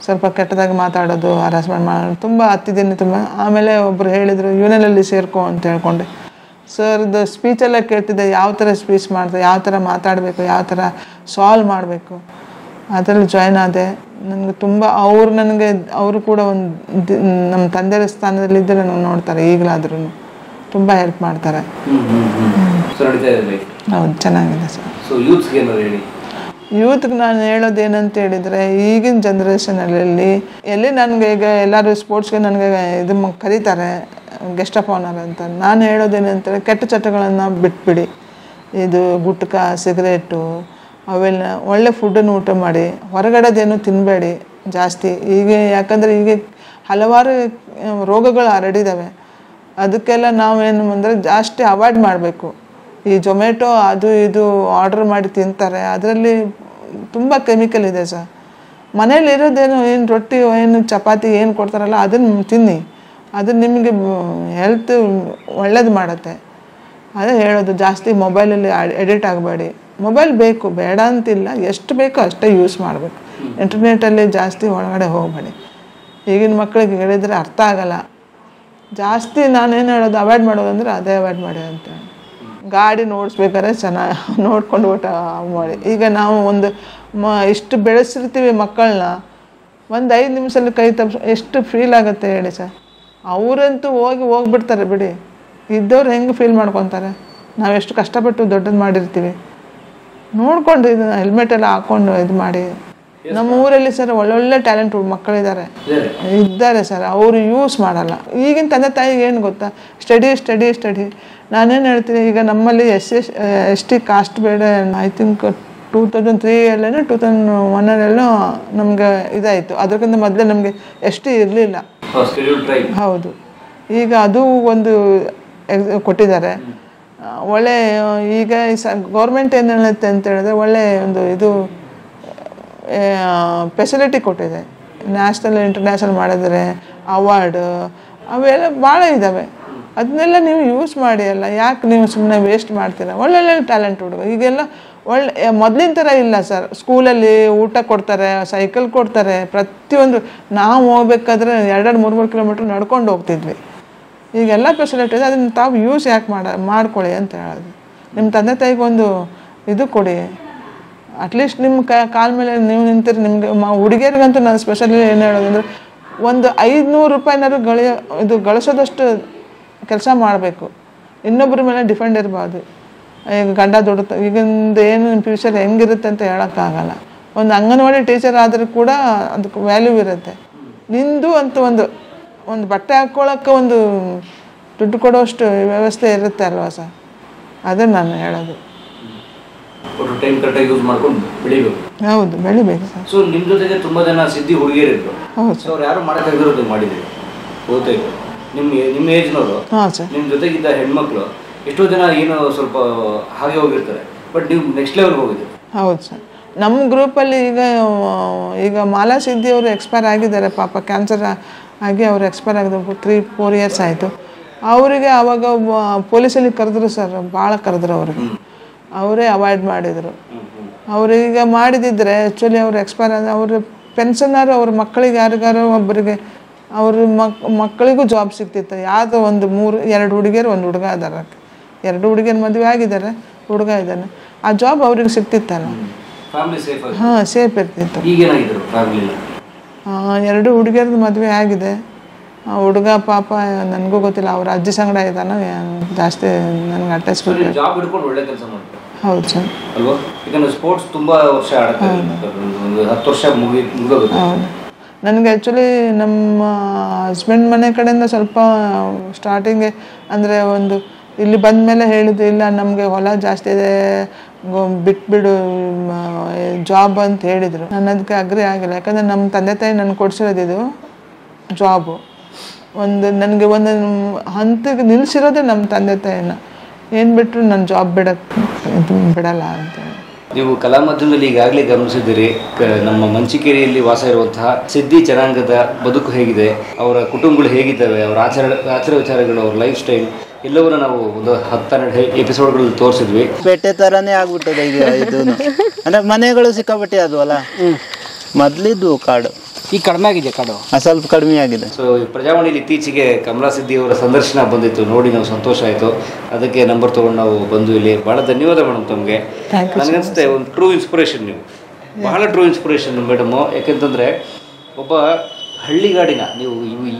ಸ್ವಲ್ಪ ಕೆಟ್ಟದಾಗಿ ಮಾತಾಡೋದು, ಹರಾಸ್ಮೆಂಟ್ ಮಾಡೋದು ತುಂಬ ಹತ್ತಿದ್ದೀನಿ ತುಂಬ. ಆಮೇಲೆ ಒಬ್ಬರು ಹೇಳಿದರು ಯೂನಿಯನಲ್ಲಿ ಸೇರ್ಕೊ ಅಂತ ಹೇಳ್ಕೊಂಡೆ. ಸರ್ದು ಸ್ಪೀಚೆಲ್ಲ ಕೇಳ್ತಿದ್ದೆ, ಯಾವ ಥರ ಸ್ಪೀಚ್ ಮಾಡ್ತಾರೆ, ಯಾವ ಥರ ಮಾತಾಡಬೇಕು, ಯಾವ ಥರ ಸಾಲ್ವ್ ಮಾಡಬೇಕು, ಅದರಲ್ಲಿ ಜಾಯ್ನ್ ಆದೆ. ನನಗೆ ತುಂಬ ಅವರು ಕೂಡ ಒಂದು ನಮ್ಮ ತಂದೆಯ ಸ್ಥಾನದಲ್ಲಿದ್ದರೆ ನನಗೆ ನೋಡ್ತಾರೆ, ಈಗಲಾದ್ರೂ ತುಂಬ ಹೆಲ್ಪ್ ಮಾಡ್ತಾರೆ. ಹೌದು, ಚೆನ್ನಾಗಿದೆ ಸರ್. ಯೂತ್ಗೆ ನಾನು ಹೇಳೋದೇನಂತ ಹೇಳಿದರೆ, ಈಗಿನ ಜನ್ರೇಷನಲ್ಲಿ ಎಲ್ಲಿ ನನಗೆ ಈಗ ಎಲ್ಲರೂ ಸ್ಪೋರ್ಟ್ಸ್ಗೆ ನನಗೆ ಇದು ಕರೀತಾರೆ ಗೆಸ್ಟ್ ಆಫ್ ಆನರ್ ಅಂತ. ನಾನು ಹೇಳೋದೇನಂತೇಳಿ ಕೆಟ್ಟ ಚಟಗಳನ್ನು ಬಿಟ್ಬಿಡಿ. ಇದು ಗುಟ್ಕ, ಸಿಗರೇಟು ಅವೆಲ್ಲ, ಒಳ್ಳೆ ಫುಡ್ಡನ್ನು ಊಟ ಮಾಡಿ, ಹೊರಗಡೆದೇನು ತಿನ್ನಬೇಡಿ ಜಾಸ್ತಿ. ಯಾಕಂದರೆ ಈಗ ಹಲವಾರು ರೋಗಗಳು ಹರಡಿದ್ದಾವೆ. ಅದಕ್ಕೆಲ್ಲ ನಾವೇನು ಅಂದರೆ ಜಾಸ್ತಿ ಅವಾಯ್ಡ್ ಮಾಡಬೇಕು. ಈ ಜೊಮ್ಯಾಟೊ ಅದು ಇದು ಆರ್ಡ್ರ್ ಮಾಡಿ ತಿಂತಾರೆ, ಅದರಲ್ಲಿ ತುಂಬ ಕೆಮಿಕಲ್ ಇದೆ ಸರ್. ಮನೇಲಿರೋದೇನು ಏನು ರೊಟ್ಟಿ ಏನು ಚಪಾತಿ ಏನು ಕೊಡ್ತಾರಲ್ಲ ಅದನ್ನು ತಿನ್ನಿ, ಅದು ನಿಮಗೆ ಹೆಲ್ತ್ ಒಳ್ಳೇದು ಮಾಡುತ್ತೆ. ಅದೇ ಹೇಳೋದು, ಜಾಸ್ತಿ ಮೊಬೈಲಲ್ಲಿ ಎಡಿಟ್ ಆಗಬೇಡಿ. ಮೊಬೈಲ್ ಬೇಕು, ಬೇಡ ಅಂತಿಲ್ಲ, ಎಷ್ಟು ಬೇಕೋ ಅಷ್ಟೇ ಯೂಸ್ ಮಾಡಬೇಕು. ಇಂಟರ್ನೆಟಲ್ಲಿ ಜಾಸ್ತಿ ಒಳಗಡೆ ಹೋಗಬೇಡಿ. ಈಗಿನ ಮಕ್ಕಳಿಗೆ ಹೇಳಿದರೆ ಅರ್ಥ ಆಗಲ್ಲ. ಜಾಸ್ತಿ ನಾನೇನು ಹೇಳೋದು ಅವಾಯ್ಡ್ ಮಾಡೋದಂದ್ರೆ ಅದೇ ಅವಾಯ್ಡ್ ಮಾಡಿ ಅಂತ. ಗಾಡಿ ಓಡಿಸ್ಬೇಕಾದ್ರೆ ಚೆನ್ನಾಗಿ ನೋಡ್ಕೊಂಡು ಊಟ ಮಾಡಿ. ಈಗ ನಾವು ಇಷ್ಟು ಬೆಳೆಸಿರ್ತೀವಿ ಮಕ್ಕಳನ್ನ, ಒಂದು 5 ನಿಮಿಷದಲ್ಲಿ ಕೈ ಎಷ್ಟು ಫೀಲ್ ಆಗುತ್ತೆ ಹೇಳಿ ಸರ್. ಅವರಂತೂ ಹೋಗ್ಬಿಡ್ತಾರೆ ಬಿಡಿ, ಇದ್ದವ್ರು ಹೆಂಗೆ ಫೀಲ್ ಮಾಡ್ಕೊತಾರೆ. ನಾವು ಎಷ್ಟು ಕಷ್ಟಪಟ್ಟು ದೊಡ್ಡದು ಮಾಡಿರ್ತೀವಿ ನೋಡ್ಕೊಂಡು ಇದನ್ನು ಹೆಲ್ಮೆಟೆಲ್ಲ ಹಾಕ್ಕೊಂಡು ಇದು ಮಾಡಿ. ನಮ್ಮ ಊರಲ್ಲಿ ಸರ್ ಒಳ್ಳೊಳ್ಳೆ ಟ್ಯಾಲೆಂಟ್ ಇದ್ದಾರೆ ಸರ್, ಅವರು ಯೂಸ್ ಮಾಡಲ್ಲ. ಈಗಿನ ತಂದೆ ತಾಯಿಗೆ ಏನು ಗೊತ್ತಾ, ಸ್ಟಡಿ. ನಾನೇನು ಹೇಳ್ತೀನಿ, ಈಗ ನಮ್ಮಲ್ಲಿ ST ಕಾಸ್ಟ್ ಬೇಡ ಐ ಥಿಂಕ್ 2003 2001 ನಮ್ಗೆ ಇದಾಯಿತು. ಅದಕ್ಕಿಂತ ಮೊದಲೇ ನಮಗೆ ST ಇರಲಿಲ್ಲ. ಹೌದು, ಈಗ ಅದು ಒಂದು ಕೊಟ್ಟಿದ್ದಾರೆ. ಒಳ್ಳೆ ಈಗ ಗೌರ್ಮೆಂಟ್ ಏನು ಹೇಳುತ್ತೆ ಅಂತ ಹೇಳಿದ್ರೆ ಒಳ್ಳೆ ಒಂದು ಇದು ಫೆಸಿಲಿಟಿ ಕೊಟ್ಟಿದೆ. ನ್ಯಾಷನಲ್ ಇಂಟರ್ನ್ಯಾಷನಲ್ ಮಾಡಿದರೆ ಅವಾರ್ಡು ಅವೆಲ್ಲ ಭಾಳ ಇದ್ದಾವೆ. ಅದನ್ನೆಲ್ಲ ನೀವು ಯೂಸ್ ಮಾಡಿ ಅಲ್ಲ, ಯಾಕೆ ನೀವು ಸುಮ್ಮನೆ ವೇಸ್ಟ್ ಮಾಡ್ತೀರ? ಒಳ್ಳೊಳ್ಳೆ ಟ್ಯಾಲೆಂಟ್ ಹುಡುಗ ಈಗೆಲ್ಲ ಮೊದಲಿನ ಥರ ಇಲ್ಲ ಸರ್. ಸ್ಕೂಲಲ್ಲಿ ಊಟ ಕೊಡ್ತಾರೆ, ಸೈಕಲ್ ಕೊಡ್ತಾರೆ, ಪ್ರತಿಯೊಂದು. ನಾವು ಹೋಗ್ಬೇಕಾದ್ರೆ 2-3 ಕಿಲೋಮೀಟ್ರ್ ನಡ್ಕೊಂಡು ಹೋಗ್ತಿದ್ವಿ. ಈಗೆಲ್ಲ ಫೆಸಿಲಿಟಿ ಇದೆ, ಅದನ್ನು ತಾವು ಯೂಸ್ ಯಾಕೆ ಮಾಡ್ಕೊಳ್ಳಿ ಅಂತ ಹೇಳೋದು. ನಿಮ್ಮ ತಂದೆ ತಾಯಿಗೆ ಒಂದು ಇದು ಕೊಡಿ. ಅಟ್ಲೀಸ್ಟ್ ನಿಮ್ಮ ಕಾಲ ಮೇಲೆ ನೀವು ನಿಂತಿರಿ. ನಿಮಗೆ ಹುಡುಗಿಯರಿಗಂತೂ ನಾನು ಸ್ಪೆಷಲಿ ಏನು ಹೇಳೋದಂದ್ರೆ ಒಂದು 500 ರೂಪಾಯಿನಾದ್ರು ಗಳಿಸೋದಷ್ಟು ಕೆಲಸ ಮಾಡಬೇಕು. ಇನ್ನೊಬ್ಬರ ಮೇಲೆ ಡಿಪೆಂಡ್ ಇರಬಾರ್ದು. ಈಗ ಗಂಡ ದುಡ್ಡು ಈಗಿಂದು ಏನು ಫ್ಯೂಚರ್ ಹೆಂಗಿರುತ್ತೆ ಅಂತ ಹೇಳೋಕ್ಕಾಗಲ್ಲ. ಒಂದು ಅಂಗನವಾಡಿ ಟೀಚರ್ ಆದರೂ ಕೂಡ ಅದಕ್ಕೆ ವ್ಯಾಲ್ಯೂ ಇರುತ್ತೆ. ನಿಂದು ಅಂತ ಒಂದು ಬಟ್ಟೆ ಹಾಕ್ಕೊಳ್ಳೋಕ್ಕೆ ಒಂದು ದುಡ್ಡು ಕೊಡೋಷ್ಟು ವ್ಯವಸ್ಥೆ ಇರುತ್ತೆ ಅಲ್ವಾ ಸರ್? ಅದನ್ನು ನಾನು ಹೇಳೋದು. ಟೈಮ್ ಕರೆಕ್ಟಾಗಿ ಯೂಸ್ ಮಾಡ್ಕೊಂಡು ಬೆಳಿಬೇಕು. ಹೌದು, ಬೆಳಿಬೇಕು ಸರ್. ಸೊ ನಿಮ್ಮ ಜೊತೆಗೆ ತುಂಬ ಜನ ಸಿದ್ಧಿ ಹುಡುಗಿಯರಿದ್ರು. ಹೌದು ಸರ್. ಅವ್ರು ಯಾರು ಮಾಡೋಕ್ಕಾಗಿರೋದು ಮಾಡಿದ್ರು ಗೊತ್ತಾಯ್ತು. ನಿಮ್ಮ ಏಜ್ನವರು, ನಿಮ್ಮ ಜೊತೆಗಿದ್ದ ಹೆಣ್ಮಕ್ಳು ಎಷ್ಟೋ ಜನ ಏನು ಸ್ವಲ್ಪ ಹಾಗೆ ಹೋಗಿರ್ತಾರೆ, ಬಟ್ ನೀವು ನೆಕ್ಸ್ಟ್ ಲೆವೆಲ್ಗೆ ಹೋಗಿದ್ದೀರಿ. ಹೌದು ಸರ್. ನಮ್ಮ ಗ್ರೂಪಲ್ಲಿ ಈಗ ಮಾಲಾ ಸಿದ್ಧಿ ಅವರು ಎಕ್ಸ್ಪೈರ್ ಆಗಿದ್ದಾರೆ ಪಾಪ. ಕ್ಯಾನ್ಸರ್ ಆಗಿ ಅವರು ಎಕ್ಸ್ಪೈರ್ ಆಗಿದ್ದು 3-4 ಇಯರ್ಸ್ ಆಯಿತು. ಅವರಿಗೆ ಆವಾಗ ಪೊಲೀಸಲ್ಲಿ ಕರೆದ್ರು ಸರ್, ಭಾಳ ಕರೆದ್ರು ಅವ್ರಿಗೆ. ಅವರೇ ಅವಾಯ್ಡ್ ಮಾಡಿದರು. ಅವ್ರೀಗ ಮಾಡಿದಿದ್ರೆ ಆ್ಯಕ್ಚುಲಿ ಅವ್ರು ಎಕ್ಸ್ಪೈರ್ ಆದ ಅವ್ರ ಪೆನ್ಷನ್ನಾರು ಅವ್ರ ಮಕ್ಕಳಿಗೆ ಯಾರಿಗಾರು ಒಬ್ಬರಿಗೆ ಅವ್ರ ಮಕ್ಕಳಿಗೂ ಜಾಬ್ ಸಿಗ್ತಿತ್ತು. ಯಾವುದೋ 2 ಹುಡುಗಿಯರು 1 ಹುಡುಗ ಇದ್ದಾರೆ. 2 ಹುಡುಗಿಯರು ಮದುವೆ ಆಗಿದ್ದಾರೆ, ಹುಡುಗ ಇದ್ದಾನೆ. ಆ ಜಾಬ್ ಅವ್ರಿಗೆ ಸಿಗ್ತಿತ್ತಲ್ಲ, ಹಾಂ ಸೇಫ್ ಇರ್ತಿತ್ತು. 2 ಹುಡುಗಿಯರ್ದು ಮದುವೆ ಆಗಿದೆ. ಹುಡುಗ ಪಾಪ ನನಗೂ ಗೊತ್ತಿಲ್ಲ, ಅವ್ರ ಅಜ್ಜಿ ಸಂಗಡ ಇದ್ದಾನ ಜಾಸ್ತಿ ನನಗೆ ಅಟ್ಯಾಚ್ಮೆಂಟ್. ಹೌದು ಸರ್. ಅಲ್ವಾ? ಯಾಕಂದ್ರೆ ಸ್ಪೋರ್ಟ್ಸ್ ತುಂಬ ವರ್ಷ ಆಡುತ್ತೆ, 10 ವರ್ಷ ಮುಗಿದೋಗುತ್ತೆ. ಹೌದು. ನನಗೆ ಆ್ಯಕ್ಚುಲಿ ನಮ್ಮ ಹಸ್ಬೆಂಡ್ ಮನೆ ಕಡೆಯಿಂದ ಸ್ವಲ್ಪ ಸ್ಟಾರ್ಟಿಂಗೆ ಅಂದರೆ ಇಲ್ಲಿ ಬಂದ ಮೇಲೆ ಹೇಳಿದ್ದು, ಇಲ್ಲ ನಮಗೆ ಹೊಲ ಜಾಸ್ತಿ ಇದೆ, ಬಿಟ್ಬಿಡು ಜಾಬ್ ಅಂತ ಹೇಳಿದರು. ನಾನು ಅದಕ್ಕೆ ಅಗ್ರಿ ಆಗಿಲ್ಲ. ಯಾಕಂದರೆ ನಮ್ಮ ತಂದೆ ತಾಯಿ ನನಗೆ ಕೊಡಿಸಿರೋದಿದು ಜಾಬು. ನನಗೆ ಒಂದು ಹಂತಕ್ಕೆ ನಿಲ್ಲಿಸಿರೋದೇ ನಮ್ಮ ತಂದೆ ತಾಯಿನ. ಏನು ಬಿಟ್ಟರು ನನ್ನ ಜಾಬ್ ಬಿಡಲ್ಲ ಅಂತ. ನೀವು ಕಲಾ ಮಾಧ್ಯಮದಲ್ಲಿ ಈಗಾಗಲೇ ಗಮನಿಸಿದ್ದೀರಿ, ನಮ್ಮ ಮಂಚಿಕೇರಿಯಲ್ಲಿ ವಾಸ ಇರುವಂತಹ ಸಿದ್ಧಿ ಜನಾಂಗದ ಬದುಕು ಹೇಗಿದೆ, ಅವರ ಕುಟುಂಬಗಳು ಹೇಗಿದ್ದಾವೆ, ಅವರ ಆಚಾರ ವಿಚಾರಗಳು, ಅವ್ರ ಲೈಫ್ ಸ್ಟೈಲ್ ಎಲ್ಲವನ್ನ ನಾವು ಒಂದು 10-12 ಎಪಿಸೋಡ್ಗಳಲ್ಲಿ ತೋರಿಸಿದ್ವಿ. ಪೇಟೆ ಥರನೇ ಆಗ್ಬಿಟ್ಟದೆ ಈಗ. ಇದು ಅಂದರೆ ಮನೆಗಳು ಸಿಕ್ಕಾಪಟ್ಟೆ ಅದು ಅಲ್ಲ, ಮೊದಲಿದ್ದು ಕಾಡು. ಈಗ ಕಡಿಮೆ ಆಗಿದೆ ಕಾಡು, ಸ್ವಲ್ಪ ಕಡಿಮೆ ಆಗಿದೆ. ಸೊ ಪ್ರಜಾವಾಣಿಯಲ್ಲಿ ಇತ್ತೀಚೆಗೆ ಕಮಲಾ ಸಿದ್ಧಿ ಅವರ ಸಂದರ್ಶನ ಬಂದಿತ್ತು, ನೋಡಿ ನಾವು ಸಂತೋಷ ಆಯಿತು. ಅದಕ್ಕೆ ನಂಬರ್ ತೊಗೊಂಡು ನಾವು ಬಂದು ಇಲ್ಲಿ. ಭಾಳ ಧನ್ಯವಾದ ಮೇಡಮ್ ತಮಗೆ. ನನಗನ್ಸುತ್ತೆ ಒಂದು ಟ್ರೂ ಇನ್ಸ್ಪಿರೇಷನ್ ನೀವು, ಬಹಳ ಟ್ರೂ ಇನ್ಸ್ಪಿರೇಷನ್ ಮೇಡಮು. ಯಾಕೆಂತಂದರೆ ಒಬ್ಬ ಹಳ್ಳಿಗಾಡಿನ ನೀವು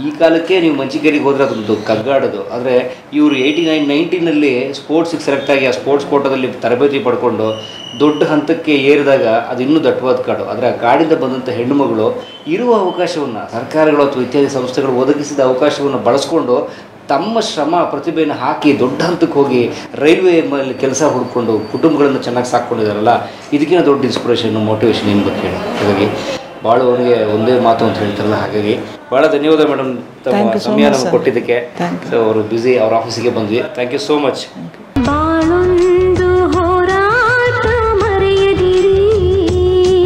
ಈ ಕಾಲಕ್ಕೆ ನೀವು ಮಂಚಿಕೇರಿಗೆ ಹೋದರೆ ಅದೊಂದು ಕಗ್ಗಾಡೋದು. ಆದರೆ ಇವರು 89-90ನಲ್ಲಿ ಸ್ಪೋರ್ಟ್ಸಿಗೆ ಸೆಲೆಕ್ಟ್ ಆಗಿ ಆ ಸ್ಪೋರ್ಟ್ಸ್ ಕೋಟಾದಲ್ಲಿ ತರಬೇತಿ ಪಡ್ಕೊಂಡು ದೊಡ್ಡ ಹಂತಕ್ಕೆ ಏರಿದಾಗ ಅದು ಇನ್ನೂ ದಟ್ಟವಾದ ಕಾಡು. ಆದರೆ ಆ ಕಾಡಿಂದ ಬಂದಂಥ ಹೆಣ್ಣುಮಗಳು ಇರುವ ಅವಕಾಶವನ್ನು ಸರ್ಕಾರಗಳು ಅಥವಾ ಇತ್ಯಾದಿ ಸಂಸ್ಥೆಗಳು ಒದಗಿಸಿದ ಅವಕಾಶವನ್ನು ಬಳಸ್ಕೊಂಡು ತಮ್ಮ ಶ್ರಮ ಪ್ರತಿಭೆಯನ್ನು ಹಾಕಿ ದೊಡ್ಡ ಹಂತಕ್ಕೆ ಹೋಗಿ ರೈಲ್ವೆ ಮೇಲೆ ಕೆಲಸ ಹುಡ್ಕೊಂಡು ಕುಟುಂಬಗಳನ್ನು ಚೆನ್ನಾಗಿ ಸಾಕ್ಕೊಂಡಿದ್ದಾರಲ್ಲ, ಇದಕ್ಕಿಂತ ದೊಡ್ಡ ಇನ್ಸ್ಪಿರೇಷನ್ ಮೋಟಿವೇಶನ್ ಏನು ಬಗ್ಗೆ ಹೇಳಿ. ಹಾಗಾಗಿ ಬಾಳುವವನಿಗೆ ಒಂದೇ ಮಾತು ಅಂತ ಹೇಳ್ತಾರಲ್ಲ, ಹಾಗಾಗಿ ಭಾಳ ಧನ್ಯವಾದ ಮೇಡಮ್ ತಮ್ಮ ಸಮಯ ನಮ್ಗೆ ಕೊಟ್ಟಿದ್ದಕ್ಕೆ. ಸೊ ಅವರು ಬ್ಯುಸಿ, ಅವ್ರ ಆಫೀಸಿಗೆ ಬಂದ್ವಿ. Thank you so much.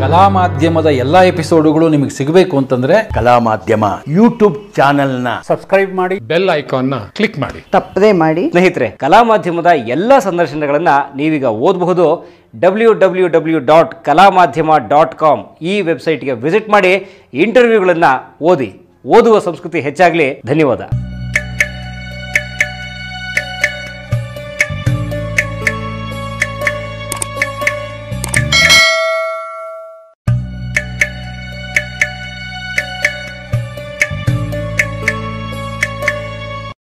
ಕಲಾ ಮಾಧ್ಯಮದ ಎಲ್ಲಾ ಎಪಿಸೋಡುಗಳು ನಿಮಗೆ ಸಿಗಬೇಕು ಅಂತಂದ್ರೆ ಕಲಾ ಮಾಧ್ಯಮ ಯೂಟ್ಯೂಬ್ ಚಾನೆಲ್ನ ಸಬ್ಸ್ಕ್ರೈಬ್ ಮಾಡಿ, ಬೆಲ್ ಐಕಾನ್ನ ಕ್ಲಿಕ್ ಮಾಡಿ, ತಪ್ಪದೇ ಮಾಡಿ. ಸ್ನೇಹಿತರೆ, ಕಲಾ ಮಾಧ್ಯಮದ ಎಲ್ಲ ಸಂದರ್ಶನಗಳನ್ನು ನೀವೀಗ ಓದಬಹುದು. www.kalamadhyama.com ಈ ವೆಬ್ಸೈಟ್ಗೆ ವಿಸಿಟ್ ಮಾಡಿ ಇಂಟರ್ವ್ಯೂಗಳನ್ನು ಓದಿ. ಓದುವ ಸಂಸ್ಕೃತಿ ಹೆಚ್ಚಾಗಲಿ. ಧನ್ಯವಾದ.